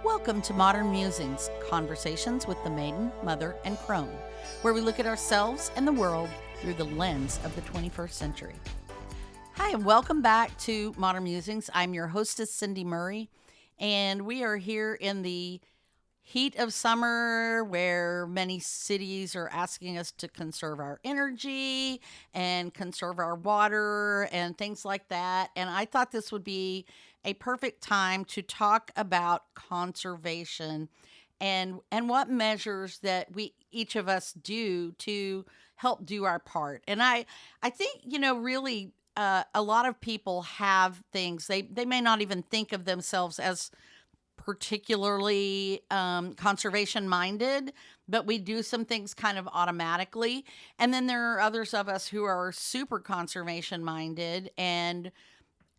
Welcome to Modern Musings, conversations with the maiden, mother, and crone, where we look at ourselves and the world through the lens of the 21st century. Hi, and welcome back to Modern Musings. I'm your hostess, Cindy Murray, and we are here in the heat of summer where many cities are asking us to conserve our energy and conserve our water and things like that. And I thought this would be a perfect time to talk about conservation and what measures that we each of us do to help do our part. And I think, really a lot of people have things they may not even think of themselves as particularly conservation minded, but we do some things kind of automatically. And then there are others of us who are super conservation minded and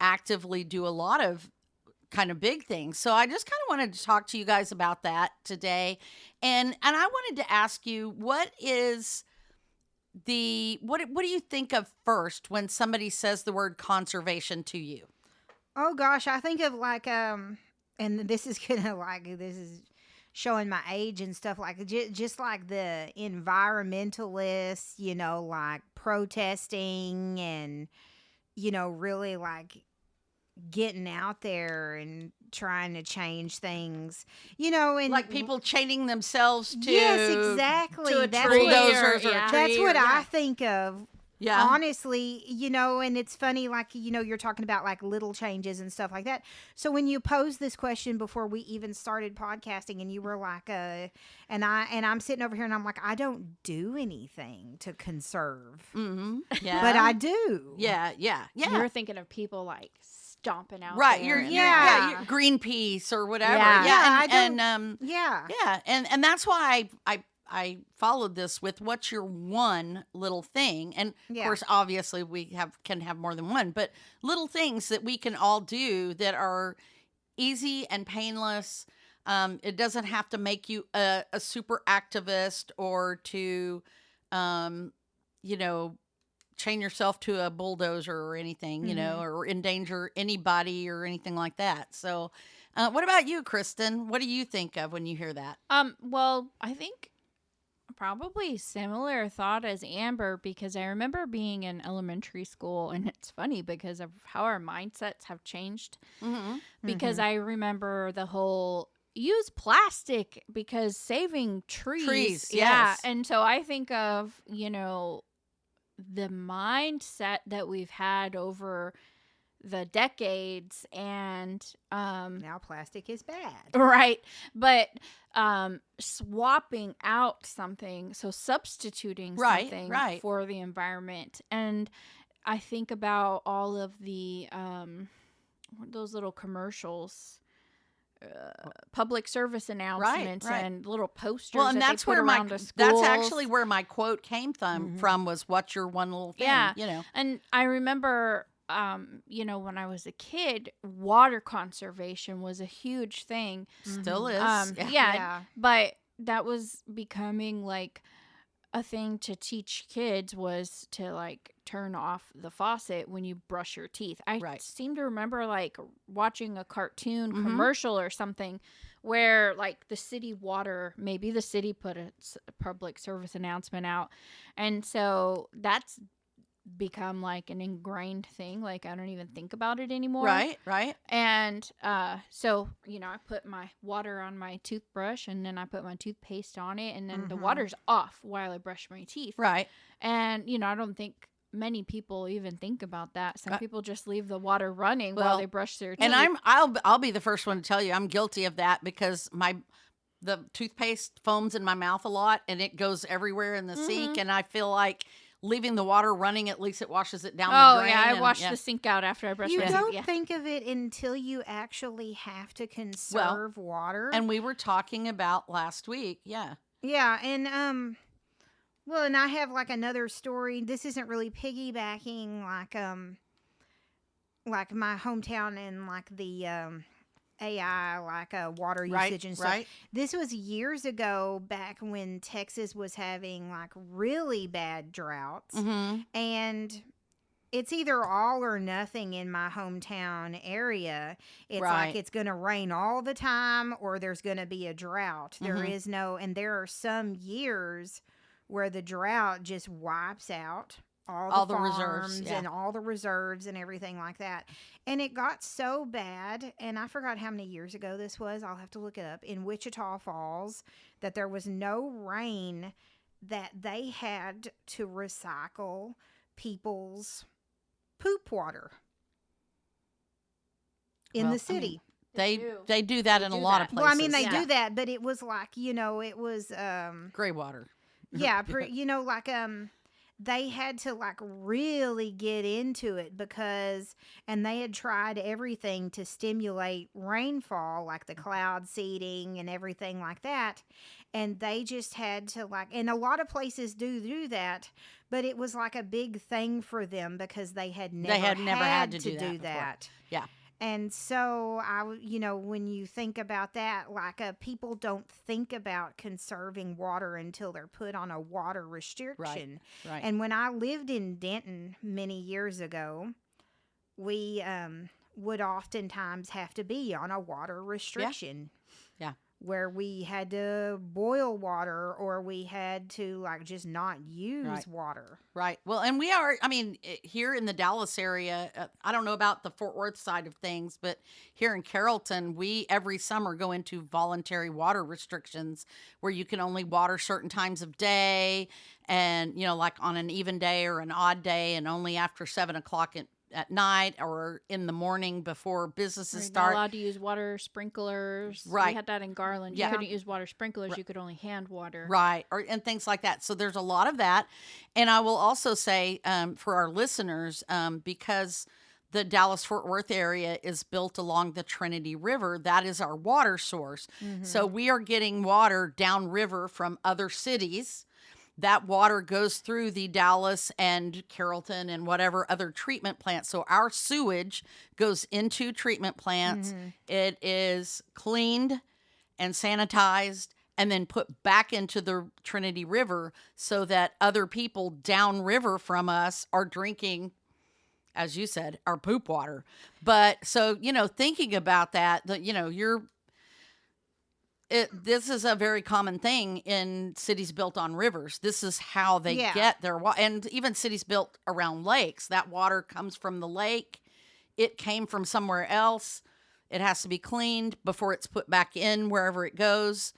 actively do a lot of kind of big things. So I just kind of wanted to talk to you guys about that today. And I wanted to ask you, what do you think of first when somebody says the word conservation to you? Oh gosh, I think of like and this is this is showing my age and stuff, like just like the environmentalists, like protesting and really like getting out there and trying to change things, and like people chaining themselves to exactly to a that's bulldozers what, or a tree that's what or, I think of. Yeah. Honestly, and it's funny, like, you're talking about like little changes and stuff like that. So when you posed this question before we even started podcasting, and you were like, and I'm sitting over here and I'm like, I don't do anything to conserve. Mm-hmm. Yeah. But I do. Yeah. You're thinking of people like stomping out right. there. You're Greenpeace or whatever. Yeah. And that's why I followed this with what's your one little thing. And of course, obviously we can have more than one, but little things that we can all do that are easy and painless. It doesn't have to make you a super activist or to, chain yourself to a bulldozer or anything, or endanger anybody or anything like that. So what about you, Christen? What do you think of when you hear that? Well, I think probably similar thought as Amber, because I remember being in elementary school, and it's funny because of how our mindsets have changed. Mm-hmm. Because I remember the whole use plastic because saving trees. Yeah. Yes. And so I think of, the mindset that we've had over the decades, and now plastic is bad, right? But swapping out something, so substituting something for the environment. And I think about all of the those little commercials, public service announcements, and little posters. Well, and that that's they put where around the schools. that's actually where my quote came from was "What's your one little thing?" Yeah, And I remember, when I was a kid, water conservation was a huge thing. Still is. But that was becoming like a thing to teach kids, was to like turn off the faucet when you brush your teeth. I seem to remember like watching a cartoon commercial or something where like the city water, maybe the city put a public service announcement out. And so that's become like an ingrained thing. Like I don't even think about it anymore. Right. And so I put my water on my toothbrush, and then I put my toothpaste on it, and then the water's off while I brush my teeth. Right. And I don't think many people even think about that. Some people just leave the water running while they brush their teeth. And I'll be the first one to tell you I'm guilty of that, because the toothpaste foams in my mouth a lot and it goes everywhere in the sink, and I feel like leaving the water running, at least it washes it down the drain. I wash the sink out after I brush my teeth. You don't think of it until you actually have to conserve water. And we were talking about last week. Yeah. Yeah. And, and I have like another story. This isn't really piggybacking like my hometown and like the, AI, like water usage and stuff. Right. This was years ago, back when Texas was having like really bad droughts. Mm-hmm. And it's either all or nothing in my hometown area. It's Right. like it's going to rain all the time or there's going to be a drought. There is no, and there are some years where the drought just wipes out all the reserves, farms yeah. and all the reserves and everything like that. And it got so bad, and I forgot how many years ago this was. I'll have to look it up. In Wichita Falls, that there was no rain, that they had to recycle people's poop water in Well, the city. They do that in a lot of places. Well, I mean, they Yeah. do that, but it was like, it was Gray water. yeah, like they had to like really get into it because, and they had tried everything to stimulate rainfall, like the cloud seeding and everything like that. And they just had to like, and a lot of places do that, but it was like a big thing for them because they had never had to do that. Yeah. And so when you think about that, like people don't think about conserving water until they're put on a water restriction. Right. And when I lived in Denton many years ago, we would oftentimes have to be on a water restriction. Yeah. Where we had to boil water or we had to like just not use water. Right. Well, and we are, here in the Dallas area, I don't know about the Fort Worth side of things, but here in Carrollton, we every summer go into voluntary water restrictions where you can only water certain times of day and, like on an even day or an odd day and only after 7:00 at night or in the morning before businesses start. You're not allowed to use water sprinklers. Right. We had that in Garland. Yeah. You couldn't use water sprinklers. You could only hand water. Right. And things like that. So there's a lot of that. And I will also say for our listeners, because the Dallas-Fort Worth area is built along the Trinity River, that is our water source. Mm-hmm. So we are getting water downriver from other cities. That water goes through the Dallas and Carrollton and whatever other treatment plants. So our sewage goes into treatment plants. Mm-hmm. It is cleaned and sanitized and then put back into the Trinity River so that other people downriver from us are drinking, as you said, our poop water. But so, thinking about that, this is a very common thing in cities built on rivers. This is how they get their water. And even cities built around lakes, that water comes from the lake. It came from somewhere else. It has to be cleaned before it's put back in wherever it goes.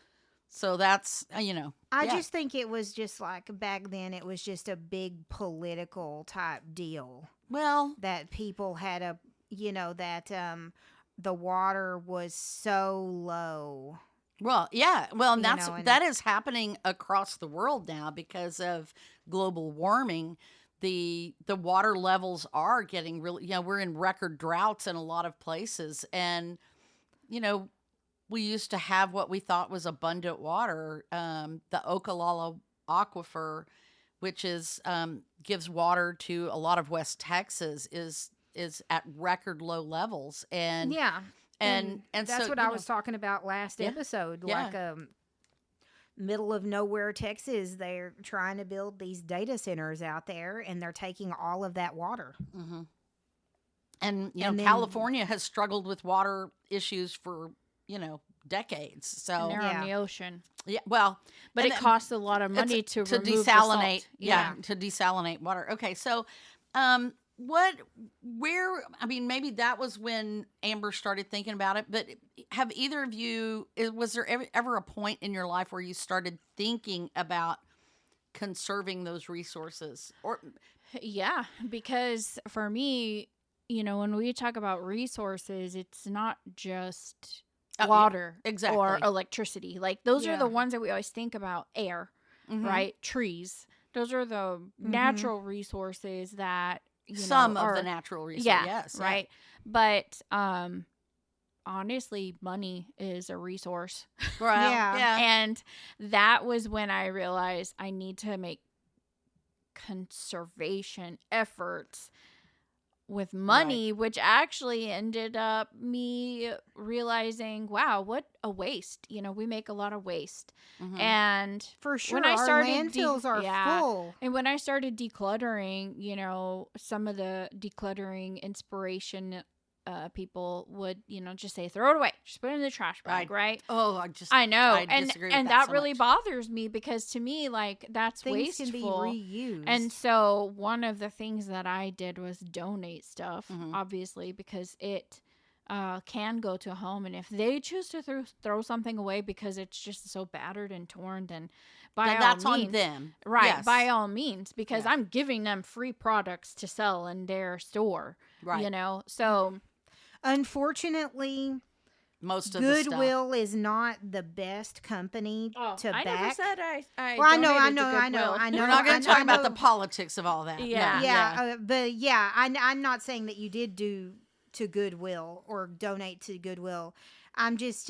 So that's, I just think it was just like back then, it was just a big political type deal. Well, that people had the water was so low. Well, yeah. Well, and that is happening across the world now because of global warming. The water levels are getting really, we're in record droughts in a lot of places. And, we used to have what we thought was abundant water. The Ocalala Aquifer, which is gives water to a lot of West Texas, is at record low levels. And yeah. And that's so, what I was talking about last episode. Yeah. Like middle of nowhere, Texas, they're trying to build these data centers out there, and they're taking all of that water. Mm-hmm. And California has struggled with water issues for decades. So and they're on the ocean. Yeah, well, but it costs a lot of money to remove desalinate. The salt. Yeah, to desalinate water. Okay, so maybe that was when Amber started thinking about it, but have either of you, was there ever a point in your life where you started thinking about conserving those resources? Or yeah, because for me, when we talk about resources, it's not just water exactly. or electricity. Like those are the ones that we always think about. Air, mm-hmm. right? Trees. Those are the natural resources that some of the natural resources. Yes, right. But honestly, money is a resource. Right. Yeah. And that was when I realized I need to make conservation efforts with money, which actually ended up me realizing, wow, what a waste. You know, we make a lot of waste. And for sure, when I our started landfills are full. And when I started decluttering, you know, some of the decluttering inspiration people would, you know, just say, throw it away, just put it in the trash bag, right? Oh, I know, I disagree with and that that so really much. bothers me, because to me, like, that's Things wasteful. can be reused. And so one of the things that I did was donate stuff, obviously, because it can go to a home, and if they choose to throw something away because it's just so battered and torn, then that's all means, on them, right? Yes. By all means, because I'm giving them free products to sell in their store, right? You know, so. Unfortunately, most of Goodwill is not the best company to back. I never said I well, I know. We're not going to talk about the politics of all that. Yeah. But yeah, I'm not saying that you did do to Goodwill or donate to Goodwill. I'm just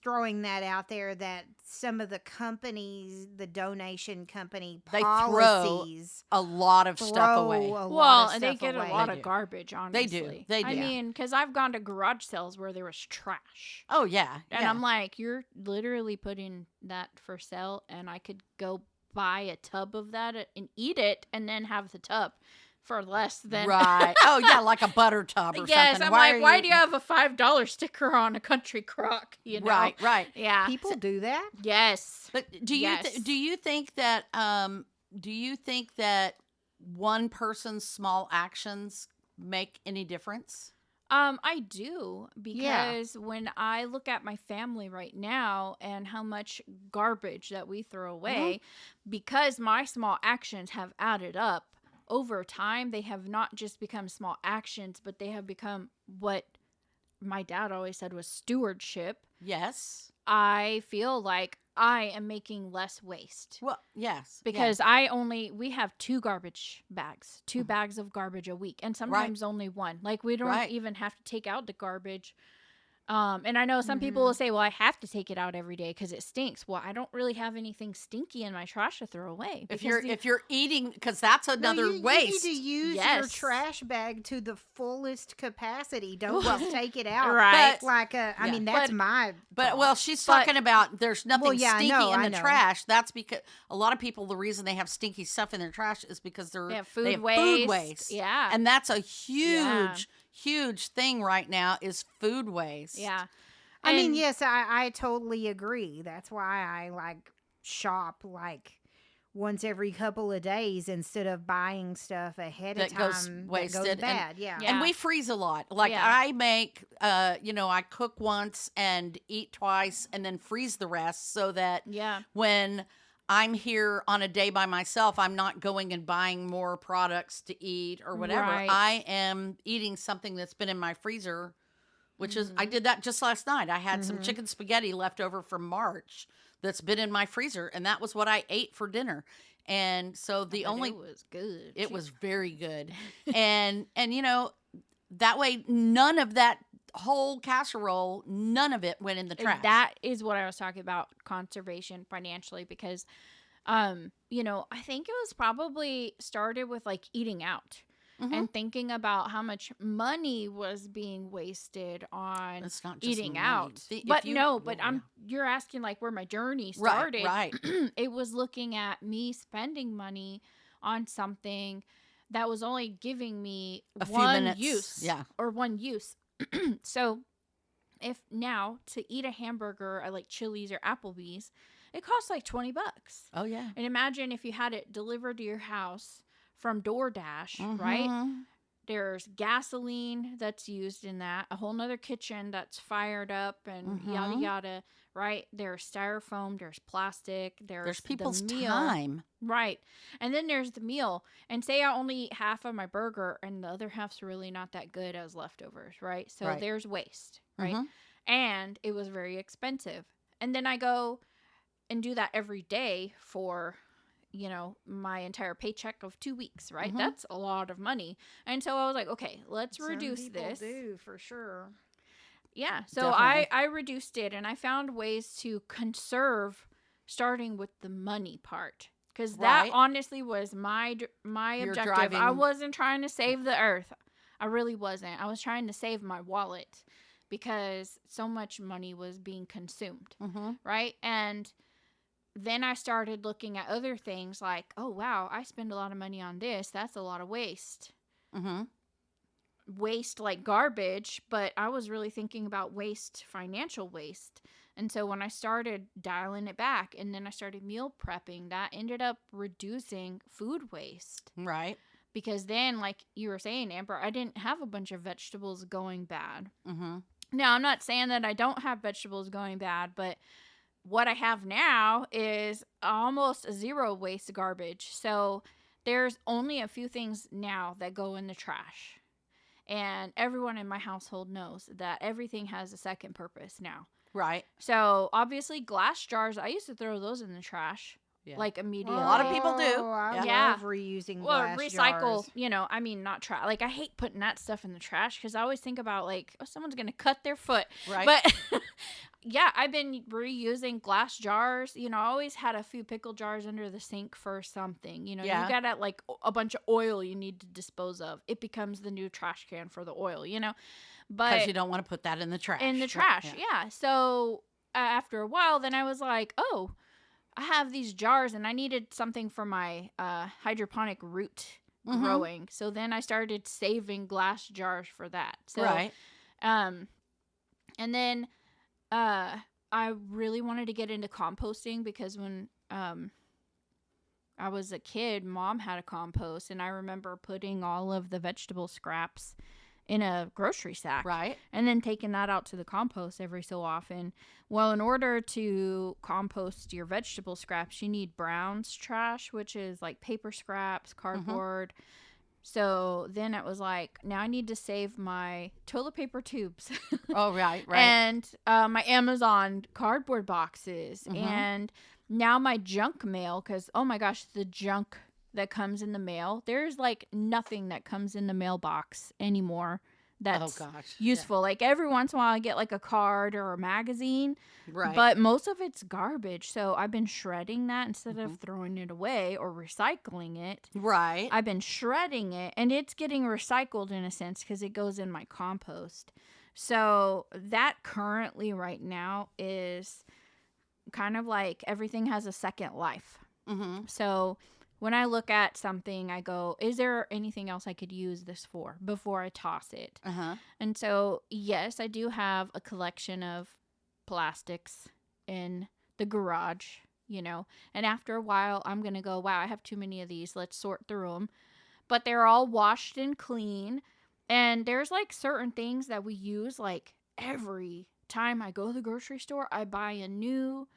throwing that out there, that some of the companies, the donation company policies, throw a lot of stuff away. And they get a lot of garbage, honestly. They do. I mean, because I've gone to garage sales where there was trash. Oh, yeah. And I'm like, you're literally putting that for sale, and I could go buy a tub of that and eat it and then have the tub for less than right. Oh yeah, like a butter tub or yes, something. I'm why do you have a $5 sticker on a country crock? You know, right. Yeah, people do that. Yes, but do you think that one person's small actions make any difference? I do, because when I look at my family right now and how much garbage that we throw away, because my small actions have added up. Over time, they have not just become small actions, but they have become what my dad always said was stewardship. Yes. I feel like I am making less waste. Well, yes. Because we have 2 garbage bags, 2 bags of garbage a week, and sometimes only 1. Like, we don't even have to take out the garbage. And I know some people will say, well, I have to take it out every day because it stinks. Well, I don't really have anything stinky in my trash to throw away. If you're eating, because that's another waste. You need to use your trash bag to the fullest capacity. Don't just take it out. Right. I mean, that's my But, well, she's talking about there's nothing stinky in the trash. That's because a lot of people, the reason they have stinky stuff in their trash is because they have food waste. Yeah. And that's a huge thing right now is food waste. Yeah. I mean, yes, I totally agree. That's why I shop once every couple of days instead of buying stuff ahead of time goes wasted that goes bad. And we freeze a lot. I make I cook once and eat twice and then freeze the rest so that when I'm here on a day by myself, I'm not going and buying more products to eat or whatever. Right. I am eating something that's been in my freezer, which is, I did that just last night. I had some chicken spaghetti left over from March that's been in my freezer, and that was what I ate for dinner. And so it was good. It was very good. and that way none of that whole casserole, none of it went in the trash. That is what I was talking about, conservation financially, because I think it was probably started with eating out and thinking about how much money was being wasted on eating out. You're asking where my journey started. Right. It was looking at me spending money on something that was only giving me one use. Or one use. So if now to eat a hamburger at Chili's or Applebee's, it costs $20. Oh yeah. And imagine if you had it delivered to your house from DoorDash, right? There's gasoline that's used in that, a whole nother kitchen that's fired up and yada yada, right? There's styrofoam, there's plastic, there's people's the meal. time. Right. And then there's the meal. And say I only eat half of my burger and the other half's really not that good as leftovers, right? So there's waste, right? And it was very expensive. And then I go and do that every day for, my entire paycheck of 2 weeks, right? That's a lot of money. And so I was like, okay, let's reduce this. Do for sure. Yeah. So I reduced it, and I found ways to conserve, starting with the money part. Because that honestly was my objective. I wasn't trying to save the earth. I really wasn't. I was trying to save my wallet because so much money was being consumed, right? And then I started looking at other things like, oh, wow, I spend a lot of money on this. That's a lot of waste. Waste like garbage, but I was really thinking about waste, financial waste. And so when I started dialing it back and then I started meal prepping, that ended up reducing food waste. Right. Because then, like you were saying, Amber, I didn't have a bunch of vegetables going bad. Now, I'm not saying that I don't have vegetables going bad, but what I have now is almost zero waste garbage. So there's only a few things now that go in the trash. And everyone in my household knows that everything has a second purpose now. Right. So obviously glass jars, I used to throw those in the trash. Yeah. Like immediately. A lot of people do. I love reusing glass recycle, jars. you know, I mean, not trash. Like, I hate putting that stuff in the trash because I always think about, like, oh, someone's going to cut their foot. Right. But, yeah, I've been reusing glass jars. You know, I always had a few pickle jars under the sink for something. You know, you got, like, a bunch of oil you need to dispose of. It becomes the new trash can for the oil, you know. Because you don't want to put that in the trash. In the trash, yeah. So, after a while, then I was like, oh, I have these jars and I needed something for my hydroponic root growing. So then I started saving glass jars for that. So, right. And then I really wanted to get into composting because when I was a kid, Mom had a compost and I remember putting all of the vegetable scraps in a grocery sack. Right. And then taking that out to the compost every so often. Well, in order to compost your vegetable scraps, you need Brown's trash, which is like paper scraps, cardboard. So then it was like, now I need to save my toilet paper tubes. Oh, right. And my Amazon cardboard boxes. And now my junk mail, because, oh my gosh, the junk that comes in the mail. There's like nothing that comes in the mailbox anymore that's useful. Like every once in a while I get like a card or a magazine, but most of it's garbage. So I've been shredding that instead of throwing it away or recycling it. Right. I've been shredding it and it's getting recycled in a sense because it goes in my compost. So that currently right now is kind of like everything has a second life. So when I look at something, I go, is there anything else I could use this for before I toss it? And so, yes, I do have a collection of plastics in the garage, you know. And after a while, I'm going to go, wow, I have too many of these. Let's sort through them. But they're all washed and clean. And there's like certain things that we use like every time I go to the grocery store, I buy a new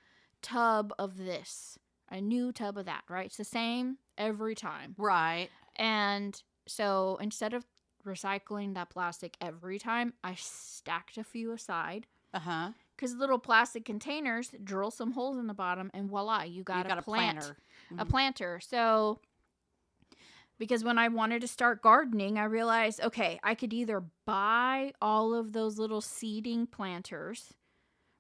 tub of this. A new tub of that, right? It's the same every time. Right. And so instead of recycling that plastic every time, I stacked a few aside. Because little plastic containers, drill some holes in the bottom, and voila, you got a planter. A planter. So, because when I wanted to start gardening, I realized, okay, I could either buy all of those little seeding planters,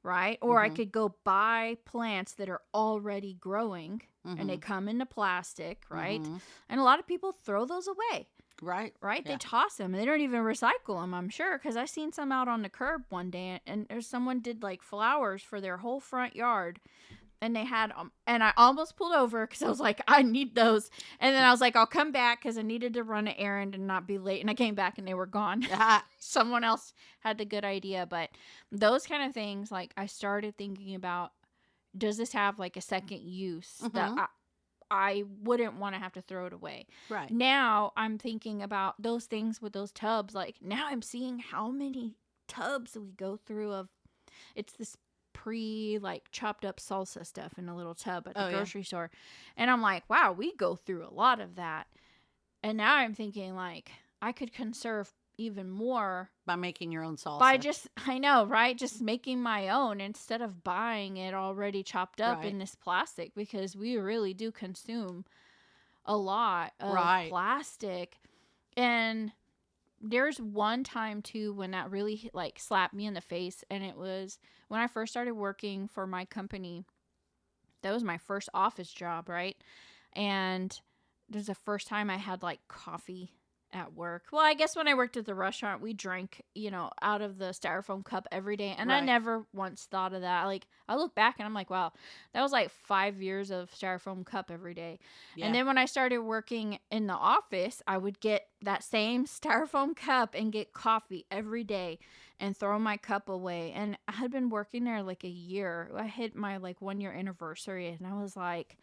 right? Or I could go buy plants that are already growing and they come into plastic, right? And a lot of people throw those away. Right? Yeah. They toss them. They don't even recycle them, I'm sure, because I seen some out on the curb one day and someone did like flowers for their whole front yard. And they had them. And I almost pulled over because I was like, I need those. And then I was like, I'll come back because I needed to run an errand and not be late. And I came back and they were gone. Someone else had the good idea. But those kind of things, like I started thinking about, does this have like a second use that I wouldn't want to have to throw it away. Right. Now I'm thinking about those things with those tubs. Like now I'm seeing how many tubs we go through of, it's this like chopped up salsa stuff in a little tub at the grocery store. And I'm like, wow, we go through a lot of that. And now I'm thinking like I could conserve even more by making your own salsa. By just, I know, right? Just making my own instead of buying it already chopped up in this plastic, because we really do consume a lot of plastic. And there's one time too when that really like slapped me in the face, and it was when I first started working for my company. That was my first office job, right? And there's the first time I had like coffee at work. Well, I guess when I worked at the restaurant, we drank, out of the styrofoam cup every day. And I Right. never once thought of that. Like, I look back and I'm like, wow, that was like 5 years of styrofoam cup every day. Yeah. And then when I started working in the office, I would get that same styrofoam cup and get coffee every day and throw my cup away. And I had been working there like a year. I hit my like 1 year anniversary and I was like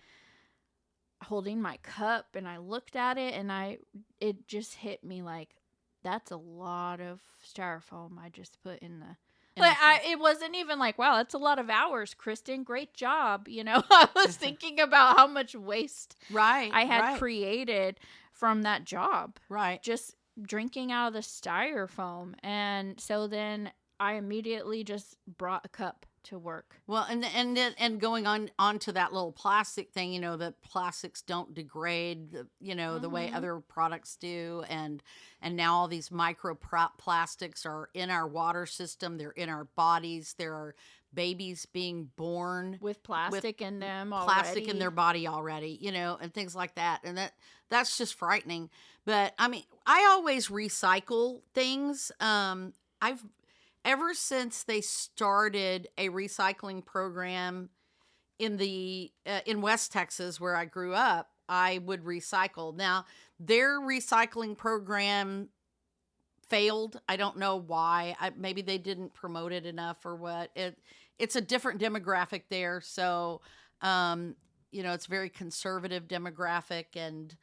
holding my cup and I looked at it and it just hit me like that's a lot of styrofoam I just put in the it wasn't even like, wow, that's a lot of hours, Kristen, great job. I was thinking about how much waste Right. I had right. created from that job, Right. just drinking out of the styrofoam. And so then I immediately just brought a cup to work. Well, and going on to that little plastic thing, that plastics don't degrade, the way other products do, and now all these microplastics are in our water system, they're in our bodies, there are babies being born with plastic in them plastic already. in their body already, and things like that, and that's just frightening. But I mean, I always recycle things. Ever since they started a recycling program in West Texas, where I grew up, I would recycle. Now, their recycling program failed. I don't know why. Maybe they didn't promote it enough or what. It's a different demographic there, so it's a very conservative demographic, and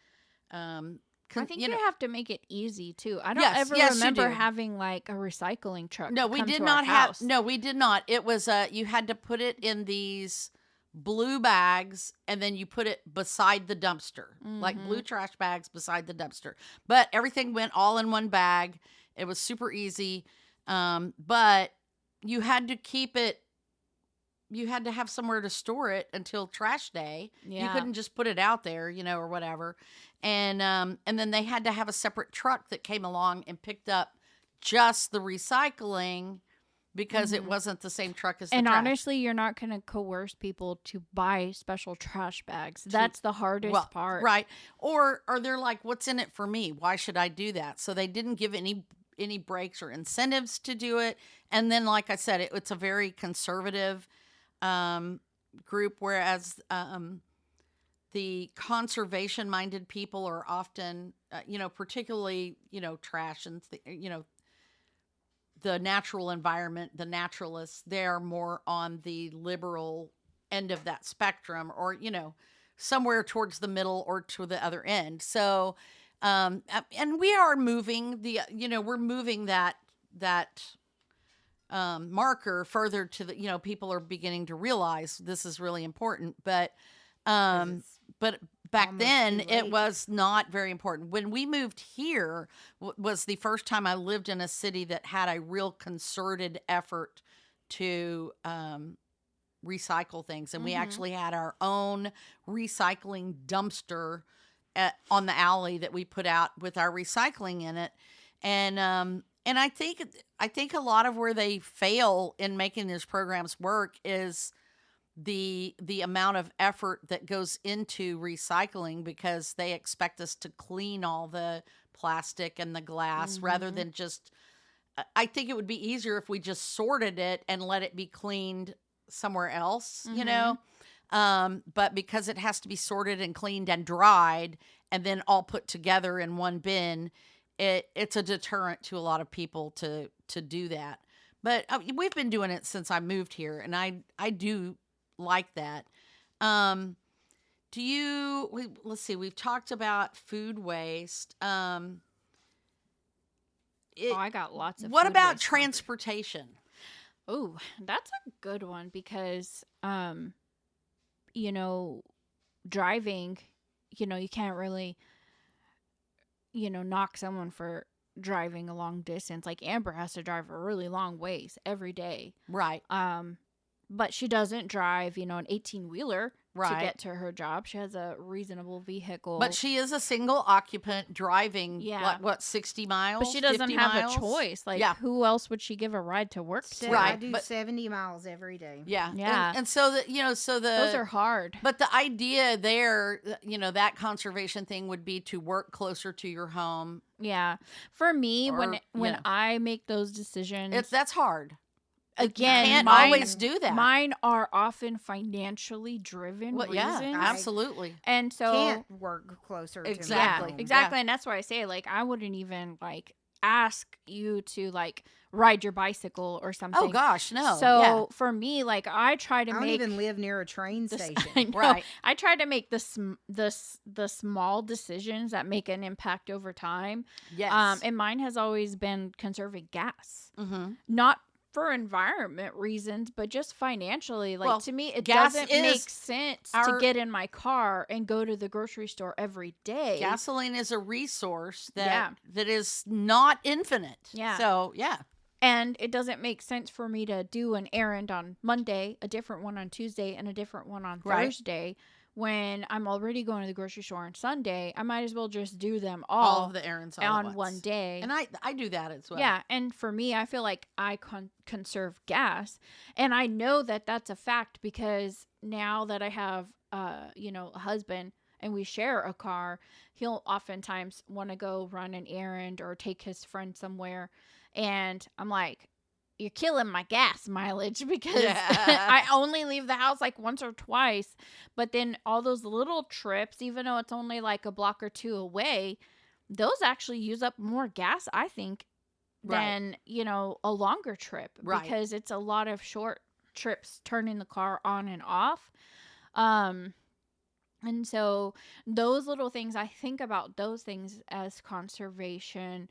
I think you have to make it easy too. I don't Yes, ever yes, you remember do. having like a recycling truck. No, we come did to not our have. house. No, we did not. It was you had to put it in these blue bags, and then you put it beside the dumpster, like blue trash bags beside the dumpster. But everything went all in one bag. It was super easy, but you had to keep it. You had to have somewhere to store it until trash day. Yeah. You couldn't just put it out there, or whatever. And then they had to have a separate truck that came along and picked up just the recycling, because it wasn't the same truck as the And trash. honestly, you're not going to coerce people to buy special trash bags. That's the hardest part. Right. Or they're like, what's in it for me? Why should I do that? So they didn't give any breaks or incentives to do it. And then, like I said, it's a very conservative group, whereas the conservation-minded people are often, particularly, trash and, the natural environment, the naturalists, they're more on the liberal end of that spectrum, or, somewhere towards the middle or to the other end. So, and we are moving we're moving that marker further to the, people are beginning to realize this is really important, but back then it was not very important. When we moved here was the first time I lived in a city that had a real concerted effort to recycle things. And we actually had our own recycling dumpster on the alley that we put out with our recycling in it. And I think a lot of where they fail in making these programs work is the amount of effort that goes into recycling, because they expect us to clean all the plastic and the glass rather than just, I think it would be easier if we just sorted it and let it be cleaned somewhere else, but because it has to be sorted and cleaned and dried and then all put together in one bin, it's a deterrent to a lot of people to do that. But we've been doing it since I moved here, and I do like that. Let's see, we've talked about food waste. I got lots of What food about waste transportation? Oh, that's a good one, because driving, you can't really knock someone for driving a long distance. Like Amber has to drive a really long ways every day. Right. But she doesn't drive, an 18-wheeler. Right. to get to her job. She has a reasonable vehicle. But she is a single occupant driving, Yeah. what, 60 miles? But she doesn't 50 have miles? a choice. Like, Yeah. who else would she give a ride to work to? I Right, do but- 70 miles every day. Yeah. Yeah. And so that, so the Those are hard. But the idea there, that conservation thing would be to work closer to your home. Yeah. For me, Or- when yeah. I make those decisions, That's hard. again, you can't mine, always do that. Mine are often financially driven Well, yeah, reasons. absolutely. And so Can't work closer Exactly. to my yeah, home. exactly. And that's why I say, like, I wouldn't even like ask you to like ride your bicycle or something. Oh gosh, no. So yeah. for me, like, I try to I don't make even live near a train the s- station. I know. Right. I try to make the small decisions that make an impact over time. Yes. And mine has always been conserving gas, Mm-hmm. not for environment reasons, but just financially. Like, Well, to me, it gas doesn't is make sense to our- get in my car and go to the grocery store every day. Gasoline is a resource Yeah. that is not infinite. Yeah. So yeah. And it doesn't make sense for me to do an errand on Monday, a different one on Tuesday, and a different one on Right. Thursday. When I'm already going to the grocery store on Sunday, I might as well just do them All all of the errands all at on once. one day. And I do that as well. Yeah, and for me, I feel like I conserve gas, and I know that that's a fact because now that I have, a husband and we share a car, he'll oftentimes want to go run an errand or take his friend somewhere, and I'm like, you're killing my gas mileage because Yeah. I only leave the house like once or twice, but then all those little trips, even though it's only like a block or two away, those actually use up more gas, I think, Right. than, a longer trip Right. because it's a lot of short trips turning the car on and off. And so those little things, I think about those things as conservation,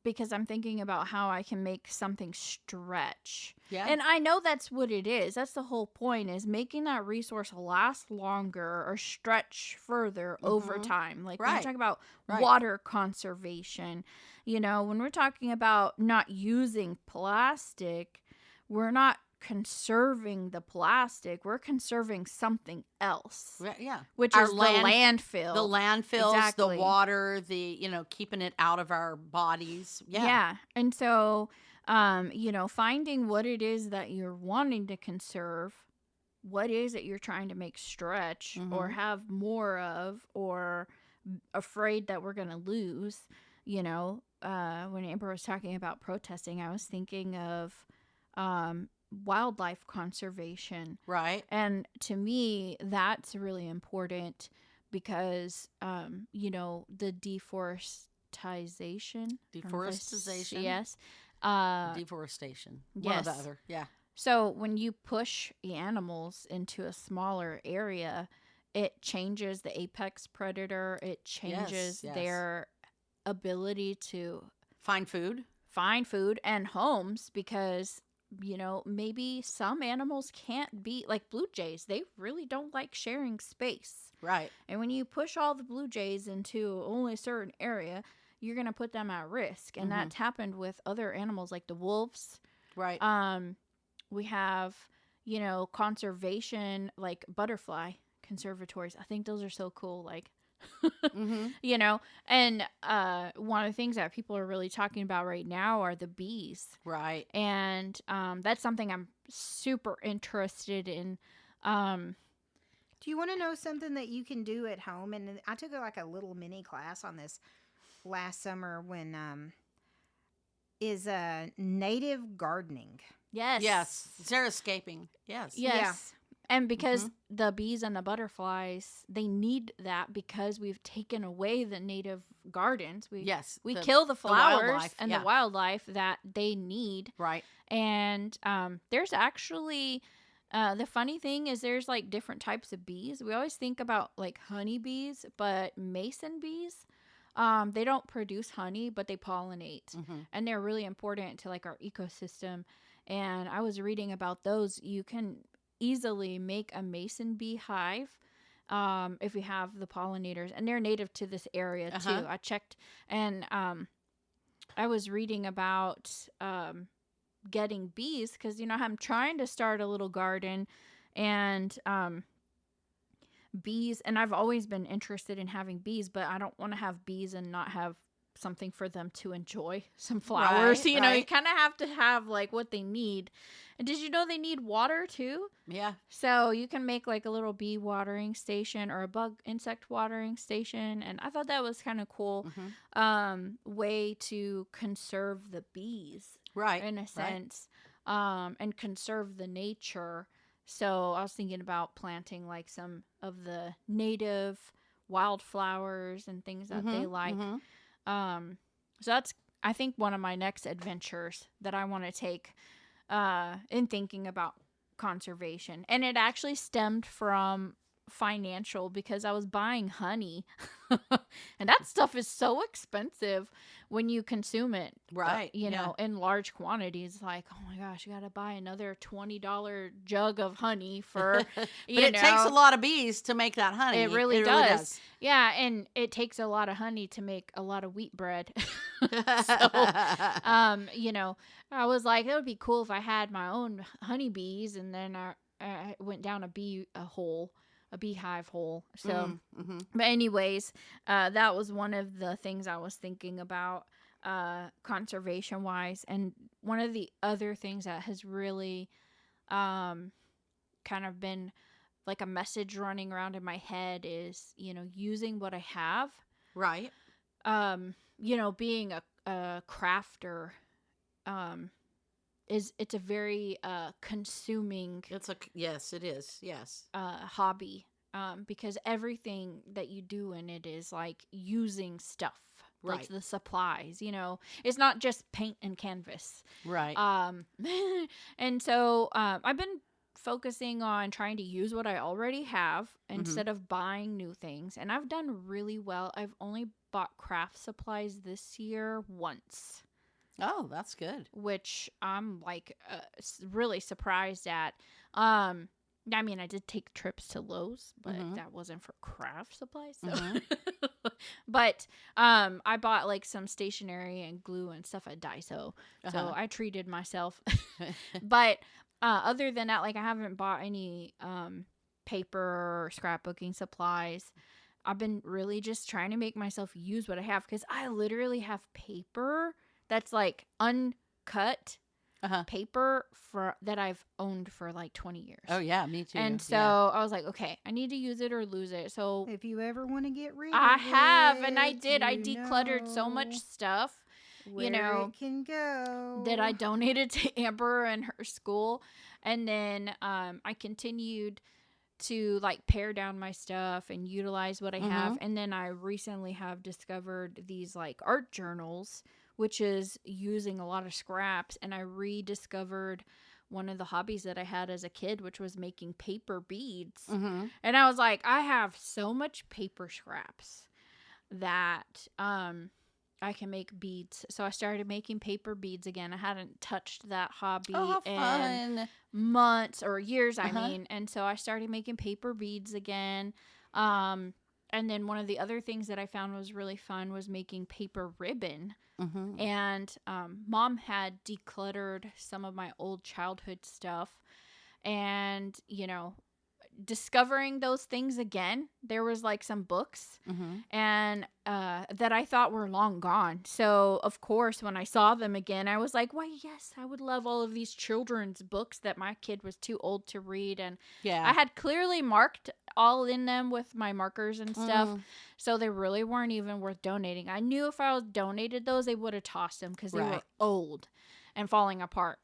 because I'm thinking about how I can make something stretch. Yeah. And I know that's what it is. That's the whole point, is making that resource last longer or stretch further over Mhm. time. Like when Right. we talk about Right. water conservation, when we're talking about not using plastic, we're not conserving the plastic. We're conserving something else, Yeah. which Our is the landfill. The landfills, Exactly. the water, keeping it out of our bodies. Yeah. And so, finding what it is that you're wanting to conserve, what is it you're trying to make stretch or Mhm. have more of, or afraid that we're going to lose. When Amber was talking about protesting, I was thinking of wildlife conservation. Right. And to me, that's really important because, the deforestation. Deforestation? Yes. Deforestation. One or the yes. other. Yeah. So when you push the animals into a smaller area, it changes the apex predator. It changes yes. their ability to Find food. find food and homes because, maybe some animals can't be like blue jays. They really don't like sharing space. Right. And when you push all the blue jays into only a certain area, you're going to put them at risk. And Mhm. that's happened with other animals like the wolves. Right. We have, conservation, like butterfly conservatories. I think those are so cool. Like, Mm-hmm. and one of the things that people are really talking about right now are the bees. Right. And that's something I'm super interested in. Do you want to know something that you can do at home? And I took a little mini class on this last summer when is native gardening. Yes. Yes. Xeriscaping. Yes. Yes. And because the bees and the butterflies, they need that because we've taken away the native gardens. We kill the flowers wildlife, and yeah. the wildlife that they need. Right. And there's actually, the funny thing is there's like different types of bees. We always think about like honeybees, but mason bees, they don't produce honey, but they pollinate. Mm-hmm. And they're really important to like our ecosystem. And I was reading about those. You can easily make a mason bee hive if you have the pollinators, and they're native to this area too. I checked, and I was reading about getting bees because I'm trying to start a little garden, And bees, and I've always been interested in having bees, but I don't want to have bees and not have something for them to enjoy, some flowers. Right, You know, you kind of have to have like what they need. And did you know they need water too? Yeah. So you can make like a little bee watering station or a bug insect watering station. And I thought that was kind of cool way to conserve the bees. Right. In a sense. And conserve the nature. So I was thinking about planting like some of the native wildflowers and things that they like. So that's, I think, one of my next adventures that I want to take in thinking about conservation. And it actually stemmed from financial, because I was buying honey and that stuff is so expensive when you consume it, right? You know, in large quantities. Like, oh my gosh, you gotta buy another $20 jug of honey for but it takes a lot of bees to make that honey. It really does. Yeah, and it takes a lot of honey to make a lot of wheat bread. So you know, I was like, it would be cool if I had my own honeybees. And then I went down a beehive hole. So but anyways, that was one of the things I was thinking about conservation wise. And one of the other things that has really kind of been like a message running around in my head is, you know, using what I have. Right. You know, being a crafter it's a very consuming, yes, it is, yes, hobby, because everything that you do in it is like using stuff, right? Like the supplies, you know, it's not just paint and canvas, right? And so I've been focusing on trying to use what I already have instead of buying new things, and I've done really well. I've only bought craft supplies this year once. Oh, that's good. Which I'm like really surprised at. I mean, I did take trips to Lowe's, but that wasn't for craft supplies. So. But I bought like some stationery and glue and stuff at Daiso. So I treated myself. But other than that, like I haven't bought any paper or scrapbooking supplies. I've been really just trying to make myself use what I have, because I literally have paper that's like uncut paper that I've owned for like 20 years. Oh yeah, me too. And so I was like, okay, I need to use it or lose it. So if you ever want to get rid I of have, it, and I did. I decluttered so much stuff, you know, it can go, that I donated to Amber and her school. And then I continued to like pare down my stuff and utilize what I have. And then I recently have discovered these like art journals, which is using a lot of scraps. And I rediscovered one of the hobbies that I had as a kid, which was making paper beads. And I was like, I have so much paper scraps that I can make beads. So I started making paper beads again. I hadn't touched that hobby in months or years, I mean. And so I started making paper beads again. And then one of the other things that I found was really fun was making paper ribbon. And Mom had decluttered some of my old childhood stuff. And, you know, discovering those things again, there was like some books and that I thought were long gone. So of course when I saw them again, I was like, why, yes, I would love all of these children's books that my kid was too old to read. And I had clearly marked all in them with my markers and stuff, so they really weren't even worth donating. I knew if I was donated those, they would have tossed them because they were old and falling apart.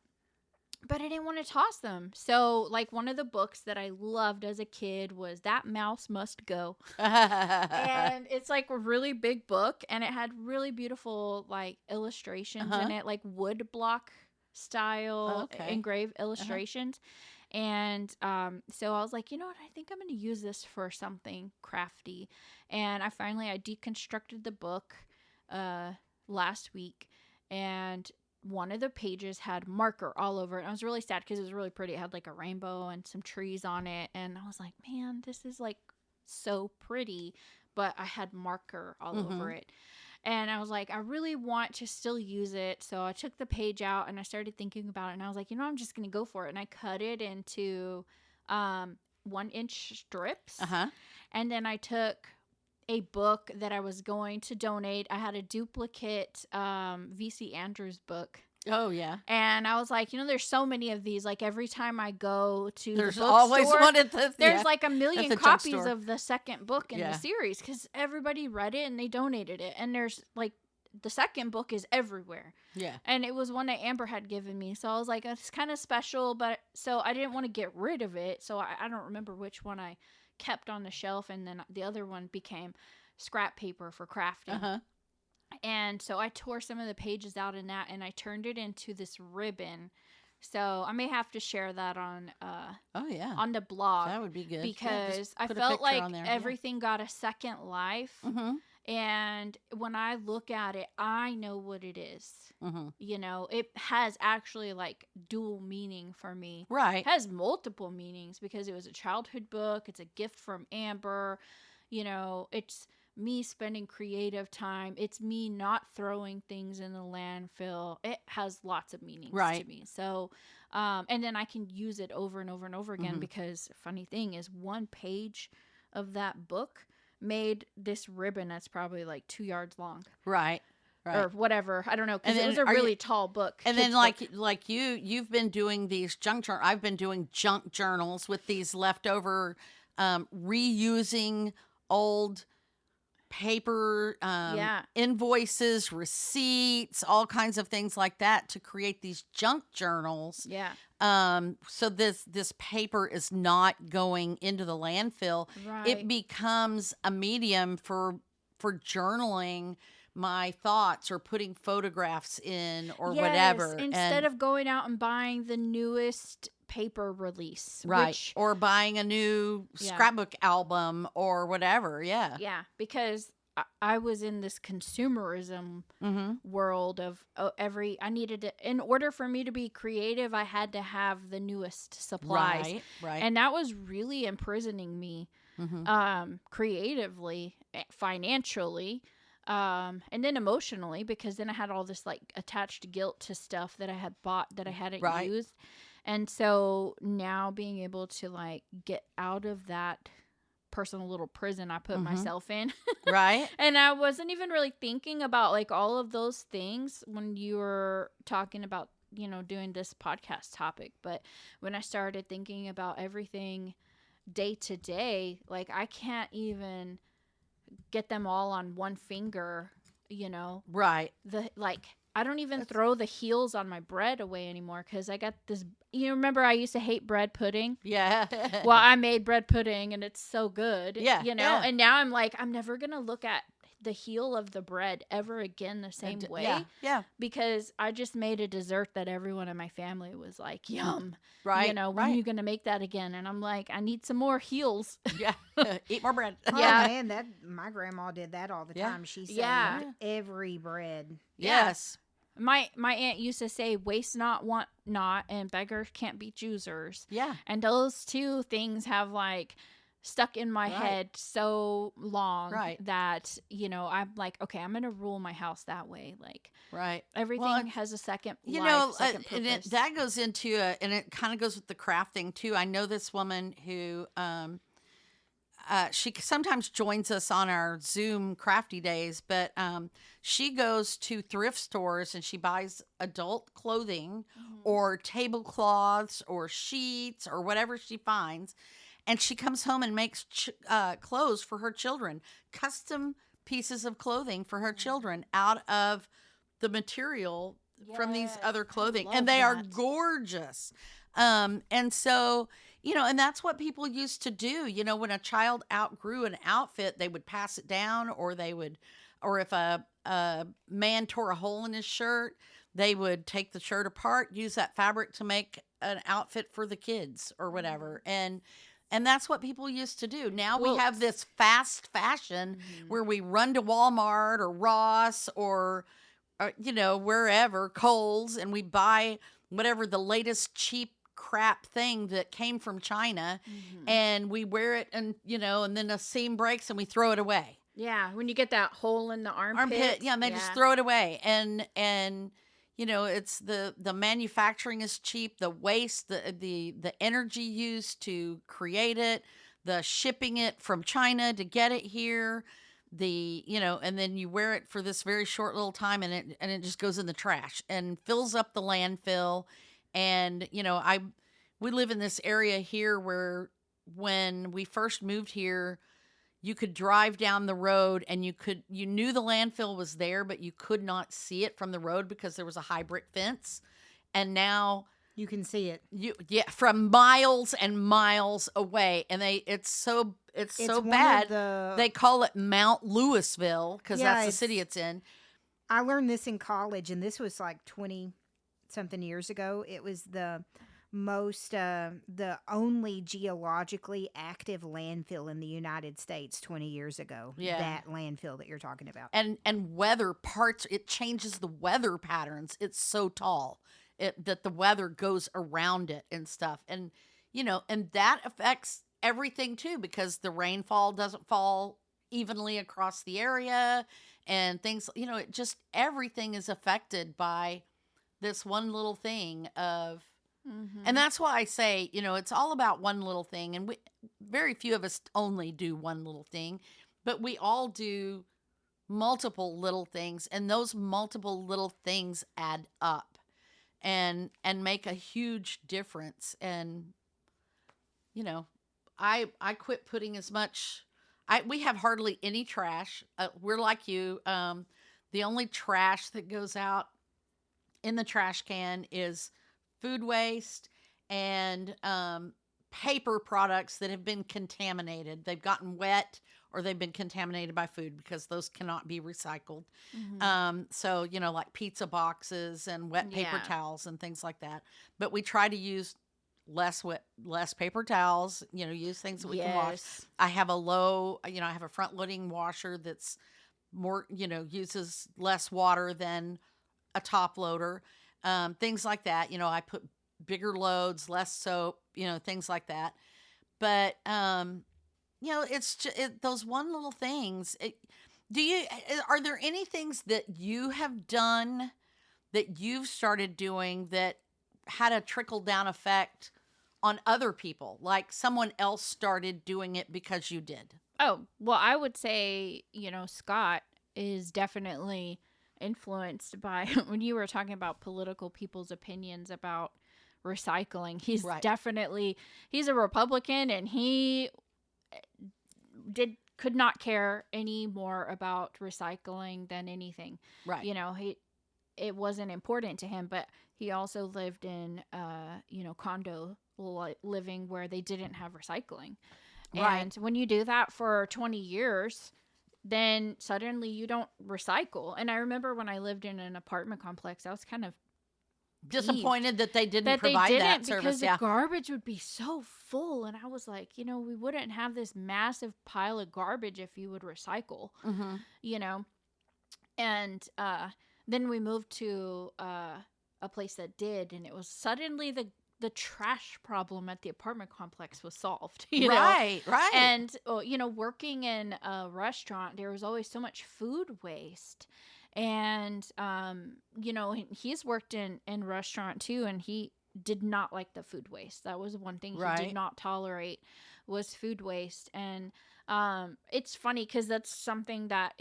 But I didn't want to toss them. So, like, one of the books that I loved as a kid was That Mouse Must Go. And it's, like, a really big book. And it had really beautiful, like, illustrations in it. Like, wood block style engraved illustrations. And so I was like, you know what? I think I'm going to use this for something crafty. And I deconstructed the book last week. And one of the pages had marker all over it. I was really sad because it was really pretty. It had like a rainbow and some trees on it. And I was like, man, this is like so pretty. But I had marker all over it. And I was like, I really want to still use it. So I took the page out and I started thinking about it. And I was like, you know, I'm just going to go for it. And I cut it into 1-inch strips. Uh-huh. And then I took a book that I was going to donate. I had a duplicate V.C. Andrews book. Oh, yeah. And I was like, there's so many of these. Like, every time I go to There's the always bookstore, one at the there's like a million the copies drugstore. of the second book in the series because everybody read it and they donated it. And there's like the second book is everywhere. Yeah. And it was one that Amber had given me. So I was like, it's kind of special, but so I didn't want to get rid of it. So I don't remember which one I kept on the shelf. And then the other one became scrap paper for crafting. Uh-huh. And so I tore some of the pages out in that and I turned it into this ribbon. So I may have to share that on on the blog. That would be good. Because I put a felt picture like on there. everything got a second life. Mm-hmm. And when I look at it, I know what it is. Mm-hmm. It has actually like dual meaning for me. Right. It has multiple meanings because it was a childhood book. It's a gift from Amber. It's me spending creative time. It's me not throwing things in the landfill. It has lots of meanings to me. So, and then I can use it over and over and over again because funny thing is one page of that book made this ribbon that's probably like 2 yards long. Right. Or whatever. I don't know. Because it was a really tall book. And then like you've been doing these junk journals. I've been doing junk journals with these leftover, reusing old paper, invoices, receipts, all kinds of things like that to create these junk journals. Yeah. So this paper is not going into the landfill. Right. It becomes a medium for journaling my thoughts or putting photographs in or whatever. Instead of going out and buying the newest paper release. Right. Or buying a new scrapbook album or whatever. Yeah. Yeah. Because I was in this consumerism world of in order for me to be creative, I had to have the newest supplies. Right. And that was really imprisoning me creatively, financially, and then emotionally, because then I had all this like attached guilt to stuff that I had bought that I hadn't used. And so now being able to like get out of that personal little prison I put myself in. Right. And I wasn't even really thinking about like all of those things when you were talking about, doing this podcast topic. But when I started thinking about everything day to day, like I can't even get them all on one finger, Right. I don't even throw the heels on my bread away anymore because I got this. Remember I used to hate bread pudding? Yeah. Well, I made bread pudding and it's so good. Yeah. And now I'm like, I'm never going to look at the heel of the bread ever again the same way. Yeah. Because I just made a dessert that everyone in my family was like, yum. Right. When are you going to make that again? And I'm like, I need some more heels. Yeah. Eat more bread. Yeah. Oh, man, my grandma did that all the time. She saved every bread. Yes. My aunt used to say, waste not, want not, and beggars can't be choosers. Yeah. And those two things have like stuck in my head so long that, I'm like, okay, I'm going to rule my house that way. Like, everything has a second life, second purpose. That goes into and it kind of goes with the craft thing too. I know this woman who, she sometimes joins us on our Zoom crafty days, but she goes to thrift stores and she buys adult clothing or tablecloths or sheets or whatever she finds. And she comes home and makes clothes for her children, custom pieces of clothing for her children out of the material from these other clothing. And they are gorgeous. And so, and that's what people used to do. When a child outgrew an outfit, they would pass it down or if a man tore a hole in his shirt, they would take the shirt apart, use that fabric to make an outfit for the kids or whatever. And that's what people used to do. Now we have this fast fashion where we run to Walmart or Ross or wherever, Kohl's, and we buy whatever the latest cheap crap thing that came from China and we wear it and, and then a seam breaks and we throw it away. Yeah. When you get that hole in the armpit. Yeah. And they just throw it away. And, it's the manufacturing is cheap, the waste, the energy used to create it, the shipping it from China to get it here, and then you wear it for this very short little time, and it just goes in the trash and fills up the landfill. And we live in this area here where when we first moved here, you could drive down the road and you knew the landfill was there, but you could not see it from the road because there was a high brick fence. And now you can see it. From miles and miles away. And it's so bad. They call it Mount Louisville because that's the city it's in. I learned this in college, and this was like 20 something years ago. It was the only geologically active landfill in the United States 20 years ago. Yeah. That landfill that you're talking about. And weather parts, it changes the weather patterns. It's so tall that the weather goes around it and stuff. And, and that affects everything too, because the rainfall doesn't fall evenly across the area and things, everything is affected by this one little thing of, and that's why I say, it's all about one little thing. And very few of us only do one little thing, but we all do multiple little things. And those multiple little things add up and make a huge difference. And, I quit putting as much, we have hardly any trash. We're like you. The only trash that goes out in the trash can is food waste and paper products that have been contaminated. They've gotten wet or they've been contaminated by food because those cannot be recycled. So, like pizza boxes and wet paper towels and things like that. But we try to use less paper towels, use things that we can wash. I have I have a front loading washer that's more, uses less water than a top loader. Things like that. I put bigger loads, less soap, things like that. But, it's just, those one little things. Are there any things that you have done that you've started doing that had a trickle down effect on other people? Like someone else started doing it because you did? Oh, well, I would say, Scott is definitely influenced by when you were talking about political people's opinions about recycling. He's definitely, he's a Republican, and he could not care any more about recycling than anything. Right. It wasn't important to him, but he also lived in condo living where they didn't have recycling. Right. And when you do that for 20 years, then suddenly you don't recycle. And I remember when I lived in an apartment complex, I was kind of disappointed that they didn't provide that service. Because the garbage would be so full. And I was like, we wouldn't have this massive pile of garbage if you would recycle, And then we moved to a place that did, and it was suddenly the trash problem at the apartment complex was solved. Right. And, working in a restaurant, there was always so much food waste. And, he's worked in restaurant too, and he did not like the food waste. That was one thing he did not tolerate, was food waste. And it's funny because that's something that,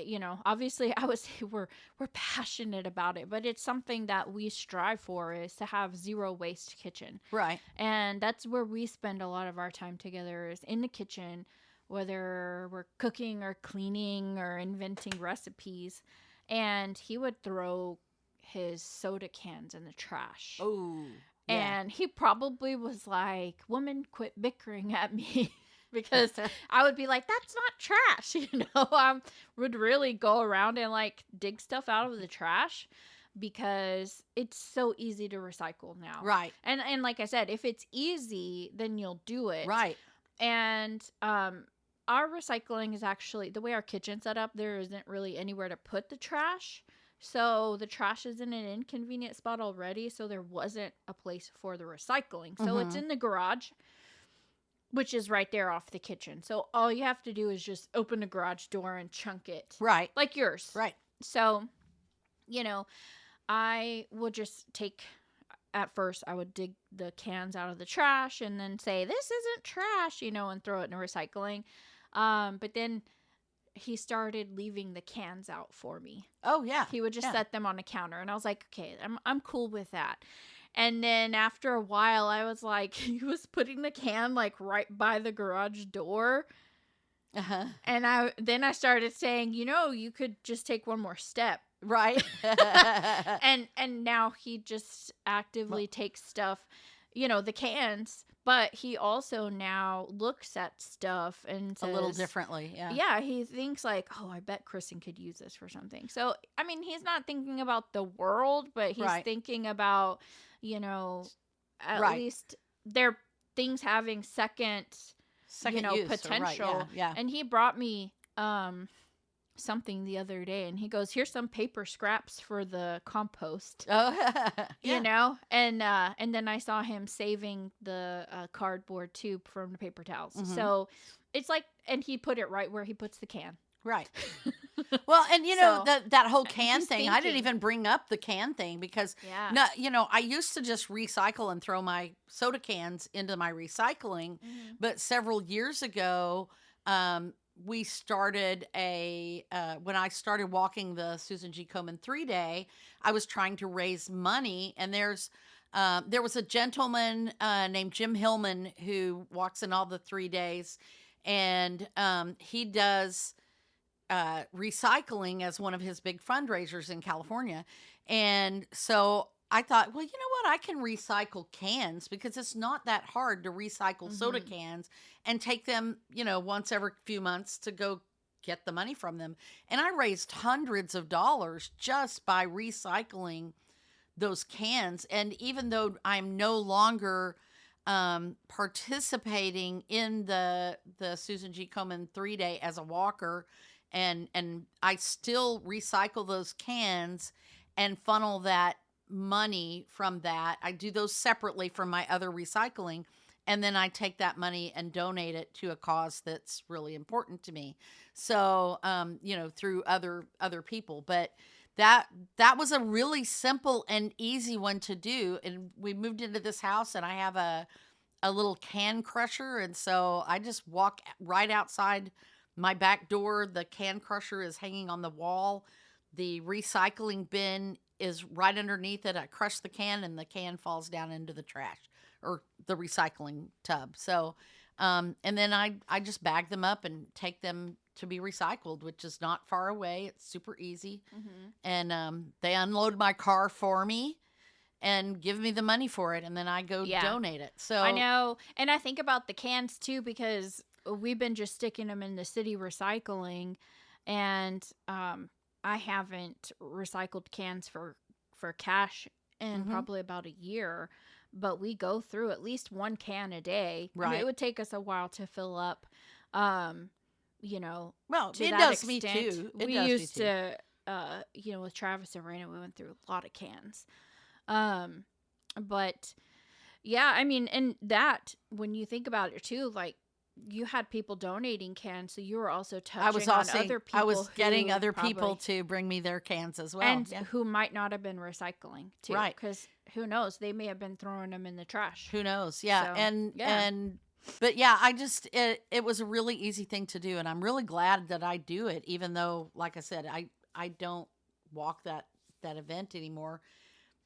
obviously I would say we're passionate about it, but it's something that we strive for, is to have zero waste kitchen. Right. And that's where we spend a lot of our time together, is in the kitchen, whether we're cooking or cleaning or inventing recipes. And he would throw his soda cans in the trash. Oh. And he probably was like, "Woman, quit bickering at me." Because I would be like, "That's not trash." I would really go around and dig stuff out of the trash, because it's so easy to recycle now. Right. And like I said, if it's easy, then you'll do it. Right. And our recycling is actually, the way our kitchen's set up, there isn't really anywhere to put the trash. So the trash is in an inconvenient spot already. So there wasn't a place for the recycling. So it's in the garage, which is right there off the kitchen. So all you have to do is just open the garage door and chunk it. Right. Like yours. Right. So, I would just take, at first, I would dig the cans out of the trash and then say, this isn't trash, and throw it in recycling. But then he started leaving the cans out for me. Oh, yeah. He would just yeah. set them on a counter. And I was like, okay, I'm cool with that. And then after a while, I was like, he was putting the can like right by the garage door. Uh-huh. And I started saying, you could just take one more step. Right. and now he just actively takes stuff, the cans, but he also now looks at stuff and says, a little differently. Yeah. Yeah, he thinks like, oh, I bet Kristen could use this for something. So, I mean, he's not thinking about the world, but he's thinking about, at least their things having second use, potential. Yeah. And he brought me something the other day, and he goes, here's some paper scraps for the compost. Oh, and then I saw him saving the cardboard tube from the paper towels. Mm-hmm. So it's like, and he put it right where he puts the can. Right. Well, and that whole can thing, I didn't thinking. even bring up the can thing because I used to just recycle and throw my soda cans into my recycling, but several years ago, we started when I started walking the Susan G. Komen 3-day, I was trying to raise money, and there was a gentleman named Jim Hillman who walks in all the 3 days, and he does recycling as one of his big fundraisers in California. And so I thought, well, you know what? I can recycle cans because it's not that hard to recycle soda cans and take them, once every few months to go get the money from them. And I raised hundreds of dollars just by recycling those cans. And even though I'm no longer participating in the Susan G. Komen 3-day as a walker, and I still recycle those cans and funnel that money from that. I do those separately from my other recycling, and then I take that money and donate it to a cause that's really important to me. So, through other people. But that was a really simple and easy one to do. And we moved into this house, and I have a little can crusher, and so I just walk right outside my back door. The can crusher is hanging on the wall. The recycling bin is right underneath it. I crush the can, and the can falls down into the trash or the recycling tub. So, and then I just bag them up and take them to be recycled, which is not far away. It's super easy. And they unload my car for me and give me the money for it, and then I go donate it. So I know, and I think about the cans too, because we've been just sticking them in the city recycling, and I haven't recycled cans for cash in probably about a year, but we go through at least one can a day. Right. I mean, it would take us a while to fill up. Well, to it that does extent. me too. We used to, with Travis and Raina, we went through a lot of cans. But yeah, I mean, and that, when you think about it too, like, you had people donating cans, so you were also touching on other people. I was getting other people to bring me their cans as well. And who might not have been recycling too. Right. Because who knows? They may have been throwing them in the trash. Who knows? Yeah. So, but yeah, it was a really easy thing to do. And I'm really glad that I do it, even though, like I said, I don't walk that event anymore.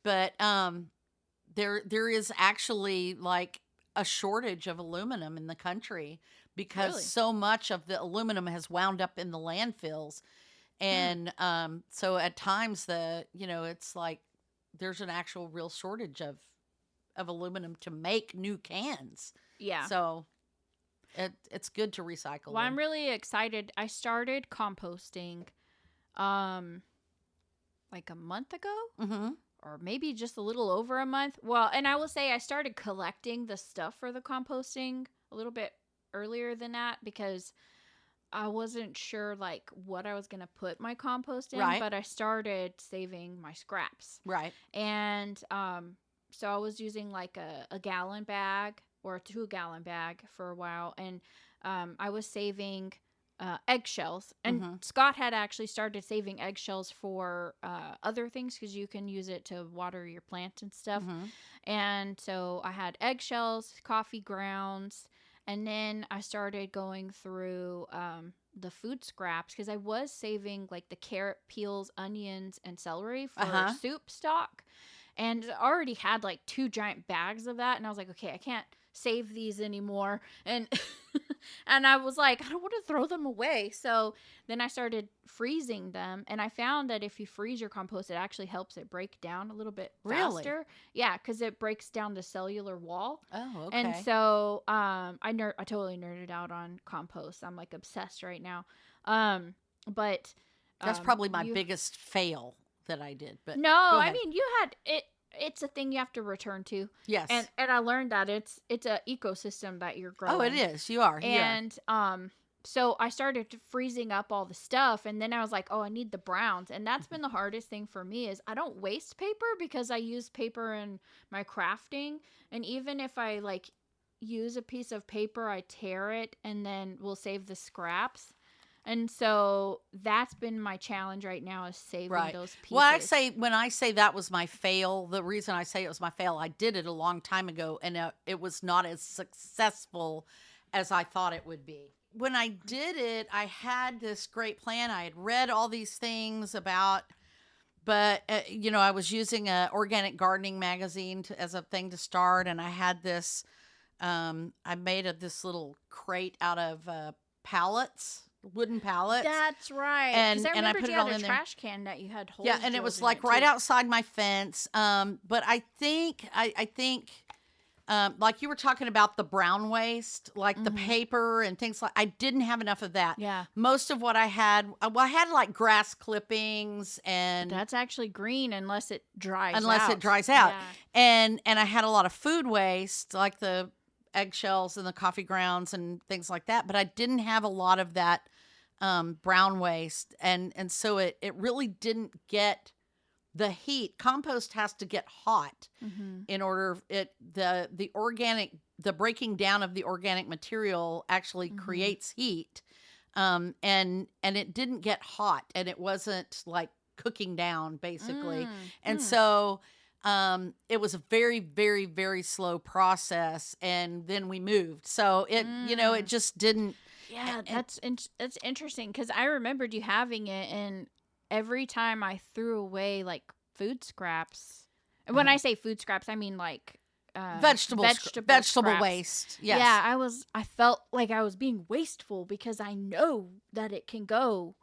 But there is actually like a shortage of aluminum in the country because so much of the aluminum has wound up in the landfills. And so at times it's like there's an actual real shortage of aluminum to make new cans. Yeah. So it's good to recycle. Well, I'm really excited. I started composting like a month ago. Or maybe just a little over a month. Well, and I will say I started collecting the stuff for the composting a little bit earlier than that, because I wasn't sure like what I was going to put my compost in, but I started saving my scraps. Right. And so I was using like a gallon bag or a 2-gallon bag for a while, and I was saving eggshells. And Scott had actually started saving eggshells for other things because you can use it to water your plants and stuff. And so I had eggshells, coffee grounds, and then I started going through the food scraps because I was saving like the carrot peels, onions, and celery for soup stock. And I already had like 2 giant bags of that. And I was like, okay, I can't save these anymore. And and I was like, I don't want to throw them away. So then I started freezing them. And I found that if you freeze your compost, it actually helps it break down a little bit faster. Really? Yeah, because it breaks down the cellular wall. Oh, okay. And so I totally nerded out on compost. I'm like obsessed right now. But that's probably my biggest fail that I did. But no, I mean, you had it. It's a thing you have to return to. Yes. And I learned that it's an ecosystem that you're growing. Oh, it is. You are. And so I started freezing up all the stuff, and then I was like, oh, I need the browns. And that's been the hardest thing for me is I don't waste paper because I use paper in my crafting. And even if I like use a piece of paper, I tear it and then we'll save the scraps. And so that's been my challenge right now is saving those pieces. Well, when I say that was my fail, the reason I say it was my fail, I did it a long time ago, and it was not as successful as I thought it would be. When I did it, I had this great plan. I had read all these things about, but, I was using an organic gardening magazine as a thing to start, and I had this, I made this little crate out of pallets. Wooden pallets. That's right. And I put you it all had in a there. trash can that you had holes. Yeah, and it was like right outside my fence. But I think like you were talking about the brown waste, like the paper and things like. I didn't have enough of that. Yeah. Most of what I had, I had like grass clippings and that's actually green unless it dries. It dries out. Yeah. And I had a lot of food waste, like the eggshells and the coffee grounds and things like that. But I didn't have a lot of that brown waste, and so it really didn't get the heat. Compost has to get hot in order the breaking down of the organic material actually creates heat, and it didn't get hot, and it wasn't like cooking down basically, and so it was a very, very, very slow process, and then we moved. So it it just didn't. Yeah, that's interesting because I remembered you having it, and every time I threw away like food scraps, and when I say food scraps, I mean like vegetable waste. Yes. Yeah, I felt like I was being wasteful because I know that it can go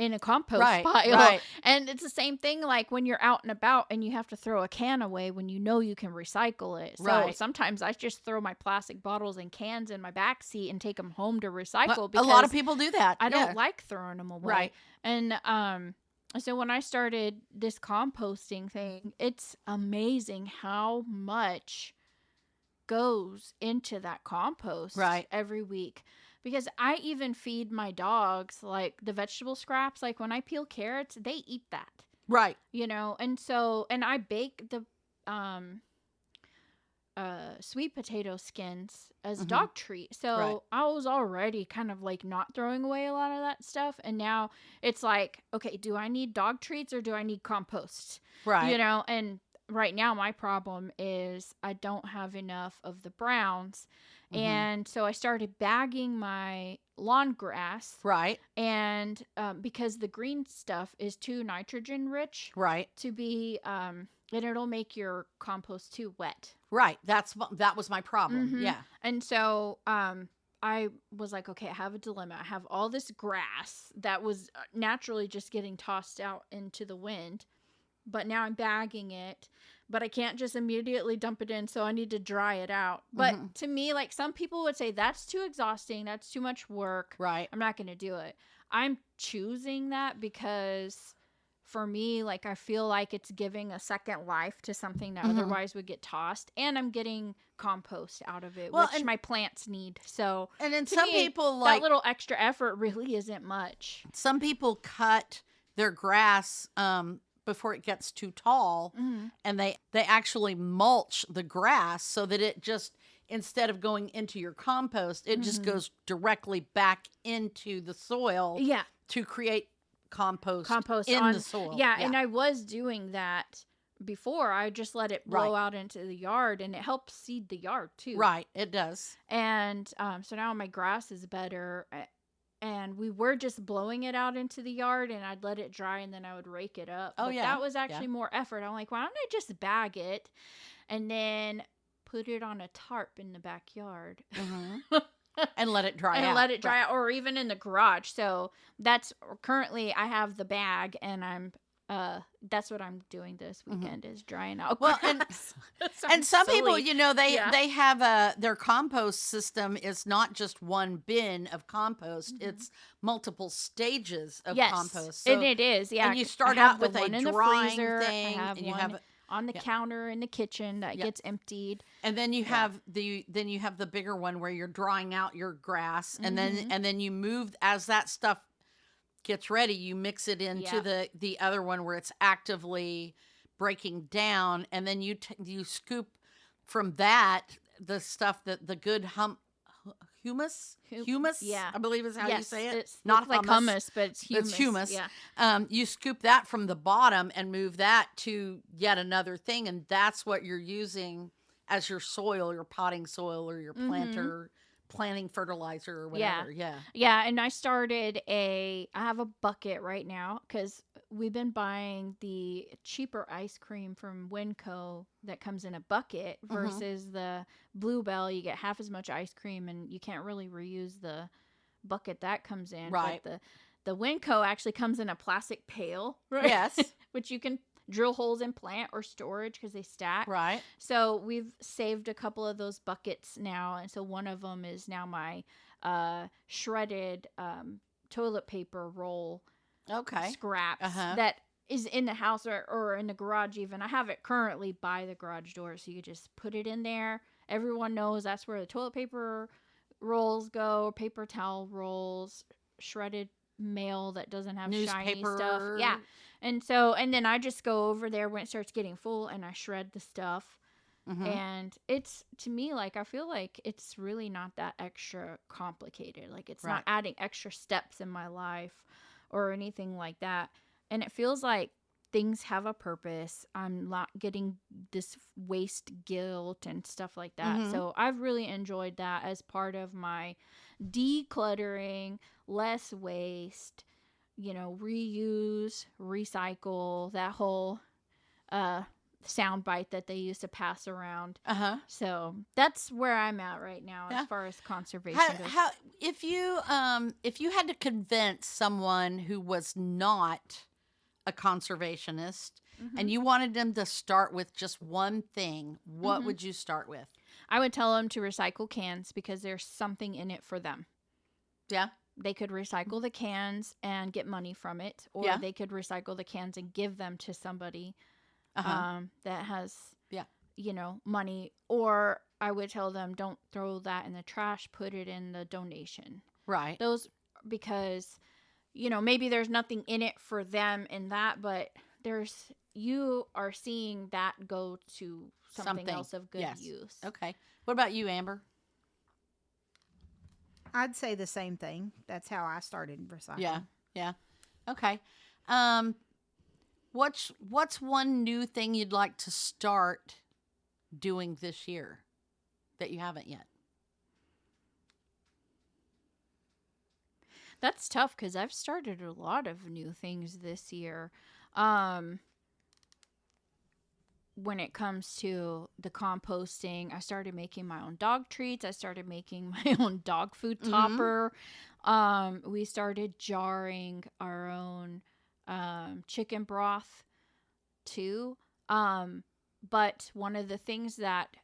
in a compost pile. Right. And it's the same thing like when you're out and about and you have to throw a can away when you know you can recycle it. So sometimes I just throw my plastic bottles and cans in my back seat and take them home to recycle because a lot of people do that. I don't like throwing them away. Right. And so when I started this composting thing, it's amazing how much goes into that compost every week. Because I even feed my dogs, like, the vegetable scraps. Like, when I peel carrots, they eat that. Right. And so, and I bake the sweet potato skins as dog treat. So I was already kind of, like, not throwing away a lot of that stuff. And now it's like, okay, do I need dog treats or do I need compost? Right. And right now my problem is I don't have enough of the browns. And so I started bagging my lawn grass. Right. And because the green stuff is too nitrogen rich. Right. To be, and it'll make your compost too wet. Right. That was my problem. Yeah. And so I was like, okay, I have a dilemma. I have all this grass that was naturally just getting tossed out into the wind. But now I'm bagging it. But I can't just immediately dump it in, so I need to dry it out. But to me, like, some people would say, that's too exhausting. That's too much work. Right. I'm not going to do it. I'm choosing that because for me, like, I feel like it's giving a second life to something that otherwise would get tossed. And I'm getting compost out of it, which my plants need. So, and then some people, like, that little extra effort really isn't much. Some people cut their grass before it gets too tall, and they actually mulch the grass so that instead of going into your compost, it just goes directly back into the soil Yeah. to create compost Compost in the soil. Yeah, and I was doing that before. I just let it blow out into the yard, and it helps seed the yard too. Right, it does. And so now my grass is better. And we were just blowing it out into the yard, and I'd let it dry, and then I would rake it up. But that was actually more effort. I'm like, why don't I just bag it and then put it on a tarp in the backyard? And let it dry out. And let it dry out, or even in the garage. So that's currently I have the bag, and I'm that's what I'm doing this weekend is drying out. Well, and some people, silly. you know, they have their compost system is not just one bin of compost; it's multiple stages of compost. So, and it is, yeah. And you start out with a drying thing, and you have on the counter in the kitchen that gets emptied, and then you have the bigger one where you're drying out your grass, and then you move as that stuff gets ready, you mix it into the other one where it's actively breaking down, and then you scoop from that the stuff that the good humus, I believe is how you say it. It's not like hummus, but it's humus. It's humus. Yeah. You scoop that from the bottom and move that to yet another thing, and that's what you're using as your soil, your potting soil, or your planting fertilizer or whatever. Yeah, and I started I have a bucket right now because we've been buying the cheaper ice cream from Winco that comes in a bucket versus the Bluebell. You get half as much ice cream, and you can't really reuse the bucket that comes in. Right. But the Winco actually comes in a plastic pail. Right? Yes. Which you can drill holes in plant or storage because they stack. Right. So we've saved a couple of those buckets now, and so one of them is now my shredded toilet paper roll. Scraps that is in the house or in the garage even. I have it currently by the garage door, so you just put it in there. Everyone knows that's where the toilet paper rolls go, paper towel rolls, shredded mail that doesn't have shiny stuff. Yeah. And then I just go over there when it starts getting full, and I shred the stuff. And it's, to me, like, I feel like it's really not that extra complicated. Like, it's not adding extra steps in my life or anything like that. And it feels like things have a purpose. I'm not getting this waste guilt and stuff like that. So I've really enjoyed that as part of my decluttering, less waste, reuse, recycle, that whole sound bite that they used to pass around. So that's where I'm at right now as far as conservation goes. If you had to convince someone who was not a conservationist and you wanted them to start with just one thing, what would you start with? I would tell them to recycle cans because there's something in it for them. Yeah. They could recycle the cans and get money from it, or they could recycle the cans and give them to somebody that has, money. Or I would tell them, don't throw that in the trash, put it in the donation. Right. Those, because, maybe there's nothing in it for them in that, but you are seeing that go to something else of good use. Okay. What about you, Amber? I'd say the same thing. That's how I started recycling. Yeah. Okay. What's one new thing you'd like to start doing this year that you haven't yet? That's tough because I've started a lot of new things this year. When it comes to the composting, I started making my own dog treats. I started making my own dog food topper. We started jarring our own chicken broth too. But one of the things that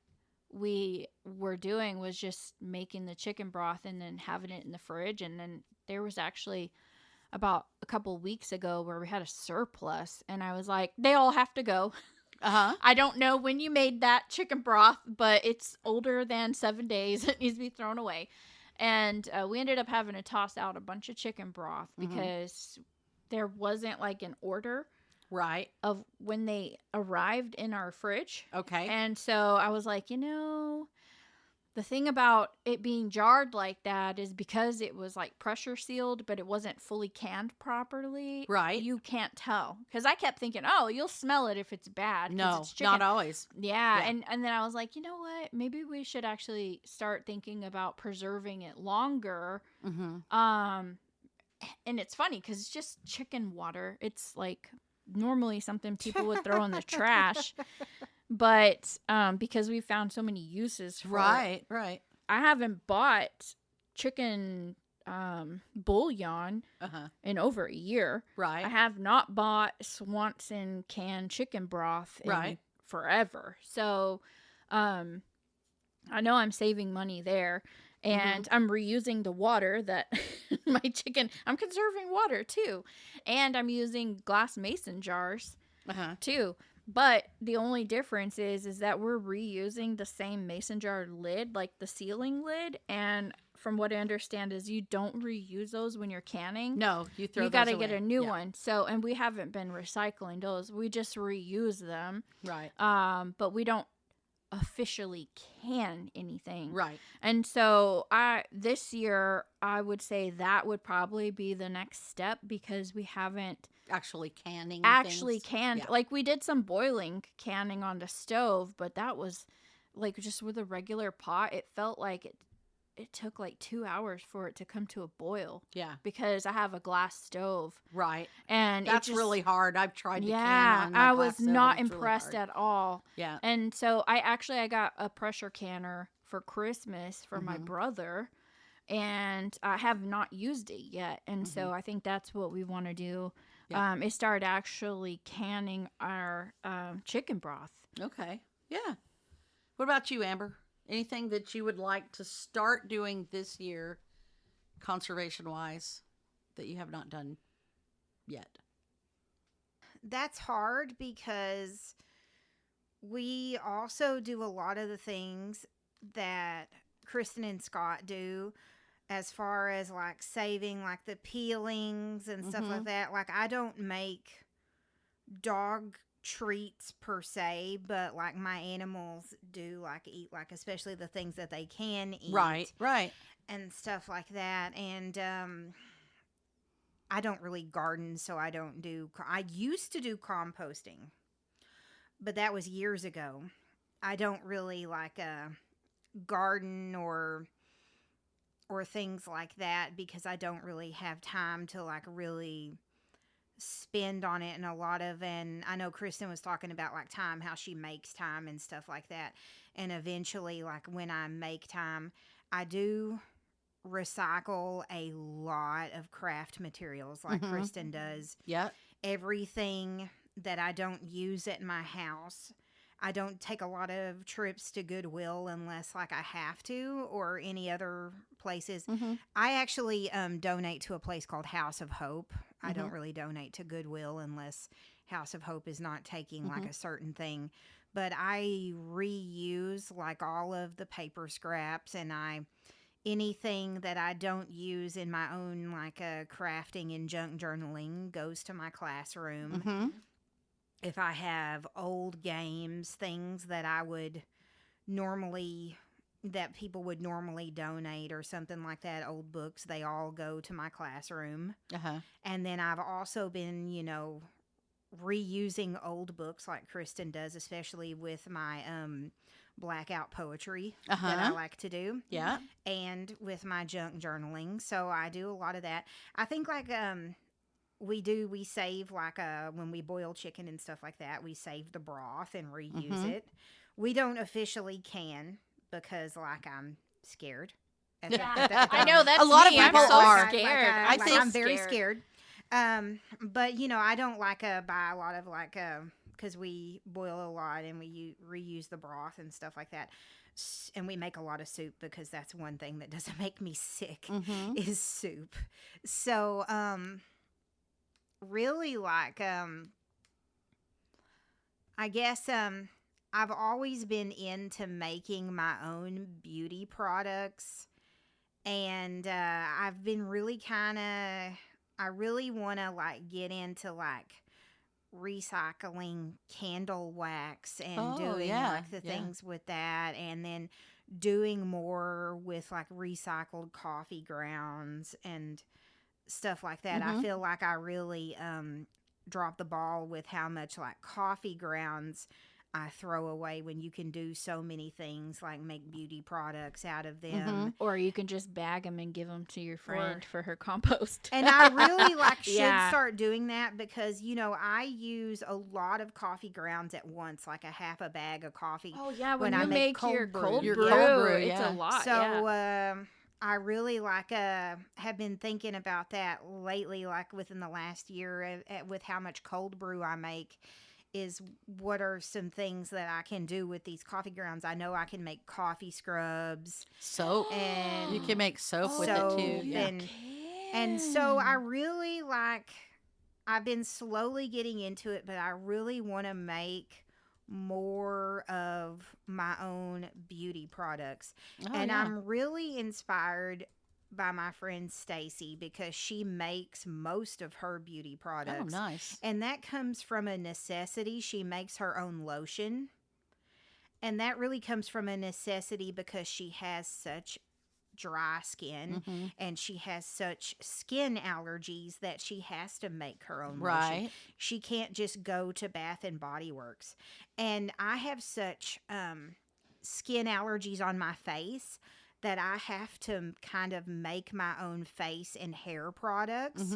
we were doing was just making the chicken broth and then having it in the fridge. And then there was actually about a couple weeks ago where we had a surplus, and I was like, they all have to go. I don't know when you made that chicken broth, but it's older than 7 days. It needs to be thrown away. And we ended up having to toss out a bunch of chicken broth because there wasn't like an order of when they arrived in our fridge. Okay. And so I was like, The thing about it being jarred like that is because it was like pressure sealed, but it wasn't fully canned properly. Right. You can't tell. Because I kept thinking, oh, you'll smell it if it's bad. 'cause No, it's chicken. not always. Yeah. Yeah. And then I was like, you know what? Maybe we should actually start thinking about preserving it longer. Mm-hmm. And it's funny because it's just chicken water. It's like normally something people would throw in the trash. But because we found so many uses for it, Right. I haven't bought chicken bouillon in over a year. Right. I have not bought Swanson canned chicken broth in forever. So I know I'm saving money there. And I'm reusing the water that my chicken, I'm conserving water too. And I'm using glass mason jars too. But the only difference is that we're reusing the same mason jar lid, like the sealing lid. And from what I understand is you don't reuse those when you're canning. No, you throw You those got to away. get a new one. So, and we haven't been recycling those. We just reuse them. Right. But we don't officially can anything. Right. And so this year I would say that would probably be the next step because we haven't actually canning canned. Yeah. Like we did some boiling canning on the stove, but that was like just with a regular pot. It felt like it took like 2 hours for it to come to a boil. Yeah. Because I have a glass stove. Right. And that's really hard. I've tried to can on my I glass was stove, not and it's impressed really hard. at all. Yeah. And so I got a pressure canner for Christmas for my brother, and I have not used it yet. And so I think that's what we want to do. Yeah. Is start actually canning our chicken broth. Okay. Yeah. What about you, Amber? Anything that you would like to start doing this year, conservation-wise, that you have not done yet? That's hard because we also do a lot of the things that Kristen and Scott do as far as like saving like the peelings and stuff like that. Like I don't make dog treats per se, but like my animals do like eat like especially the things that they can eat. Right. And stuff like that. And I don't really garden, so I don't do I used to do composting. But that was years ago. I don't really like garden or things like that because I don't really have time to like really spend on it. And and I know Kristen was talking about like time, how she makes time and stuff like that. And eventually like when I make time, I do recycle a lot of craft materials like Kristen does. Yeah. Everything that I don't use at my house. I don't take a lot of trips to Goodwill unless like I have to or any other places. I actually donate to a place called House of Hope. I don't really donate to Goodwill unless House of Hope is not taking like a certain thing. But I reuse like all of the paper scraps and anything that I don't use in my own like crafting and junk journaling goes to my classroom. If I have old games, things that that people would normally donate or something like that, old books, they all go to my classroom. And then I've also been, reusing old books like Kristen does, especially with my blackout poetry that I like to do. Yeah. And with my junk journaling. So I do a lot of that. I think like we save like when we boil chicken and stuff like that, we save the broth and reuse it. We don't officially can because like I'm scared. I know that's a lot me. of people I'm so are scared. I think I'm very scared. But I don't like buy a lot of like because we boil a lot and we reuse the broth and stuff like that. And we make a lot of soup because that's one thing that doesn't make me sick is soup. So really like I guess I've always been into making my own beauty products, and I've been really I really want to like get into like recycling candle wax and doing like the things with that, and then doing more with like recycled coffee grounds and stuff like that. I feel like I really dropped the ball with how much like coffee grounds I throw away when you can do so many things like make beauty products out of them. Or you can just bag them and give them to your friend for her compost. And I really should start doing that because, you know, I use a lot of coffee grounds at once, like a half a bag of coffee. Oh, yeah, when you I make cold your brew. cold Your brew, cold brew, it's a lot. So I really have been thinking about that lately, like within the last year with how much cold brew I make. Is what are some things that I can do with these coffee grounds? I know I can make coffee scrubs, soap, and you can make soap with it too. Yeah. And so I really I've been slowly getting into it, but I really want to make more of my own beauty products. And I'm really inspired by my friend Stacy because she makes most of her beauty products. Oh, nice. And that comes from a necessity. She makes her own lotion. And that really comes from a necessity because she has such dry skin and she has such skin allergies that she has to make her own lotion. She can't just go to Bath and Body Works. And I have such skin allergies on my face that I have to kind of make my own face and hair products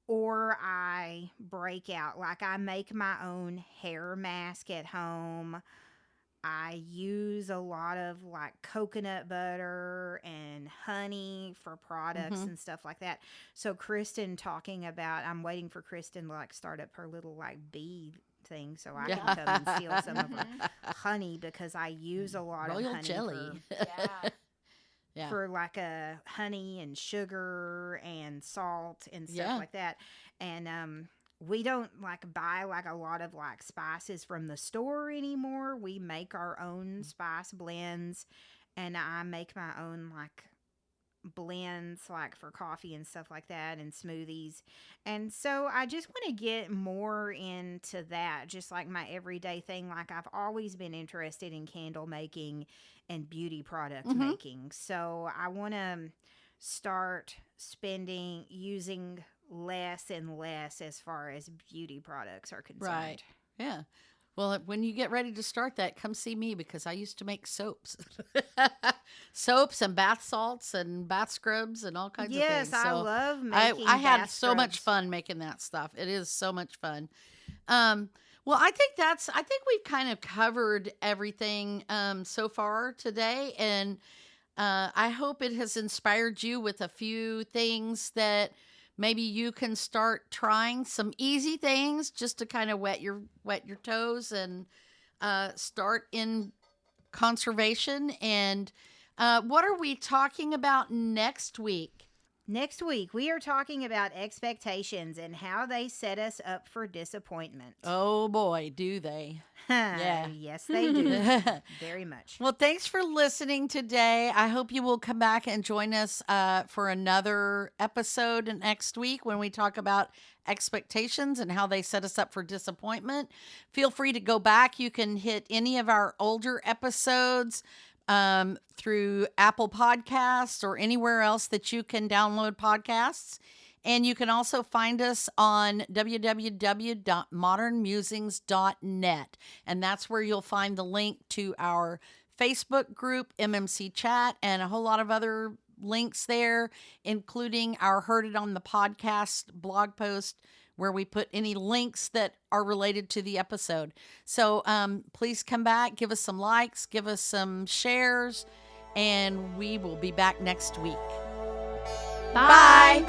or I break out. Like I make my own hair mask at home. I use a lot of like coconut butter and honey for products and stuff like that. So Christen talking about, I'm waiting for Christen to like start up her little like bee thing so I can come and steal some of her honey because I use a lot Royal of honey jelly. for like a honey and sugar and salt and stuff like that. And we don't like buy like a lot of like spices from the store anymore. We make our own spice blends, and I make my own like blends like for coffee and stuff like that and smoothies. And so I just want to get more into that, just like my everyday thing. Like I've always been interested in candle making and beauty product making. So I want to start using less and less as far as beauty products are concerned. Right. Yeah. Well, when you get ready to start that, come see me because I used to make soaps. Soaps and bath salts and bath scrubs and all kinds of things. Yes, I love making I had bath so much scrubs. fun making that stuff. It is so much fun. Well, I think we've kind of covered everything so far today. And I hope it has inspired you with a few things that maybe you can start trying, some easy things just to kind of wet your toes and start in conservation. And what are we talking about next week? Next week, we are talking about expectations and how they set us up for disappointment. Oh boy, do they? Yeah. Yes, they do. Very much. Well, thanks for listening today. I hope you will come back and join us for another episode next week when we talk about expectations and how they set us up for disappointment. Feel free to go back. You can hit any of our older episodes through Apple Podcasts or anywhere else that you can download podcasts. And you can also find us on www.modernmusings.net. And that's where you'll find the link to our Facebook group, MMC Chat, and a whole lot of other links there, including our Heard It on the Podcast blog post, where we put any links that are related to the episode. So please come back, give us some likes, give us some shares, and we will be back next week. Bye.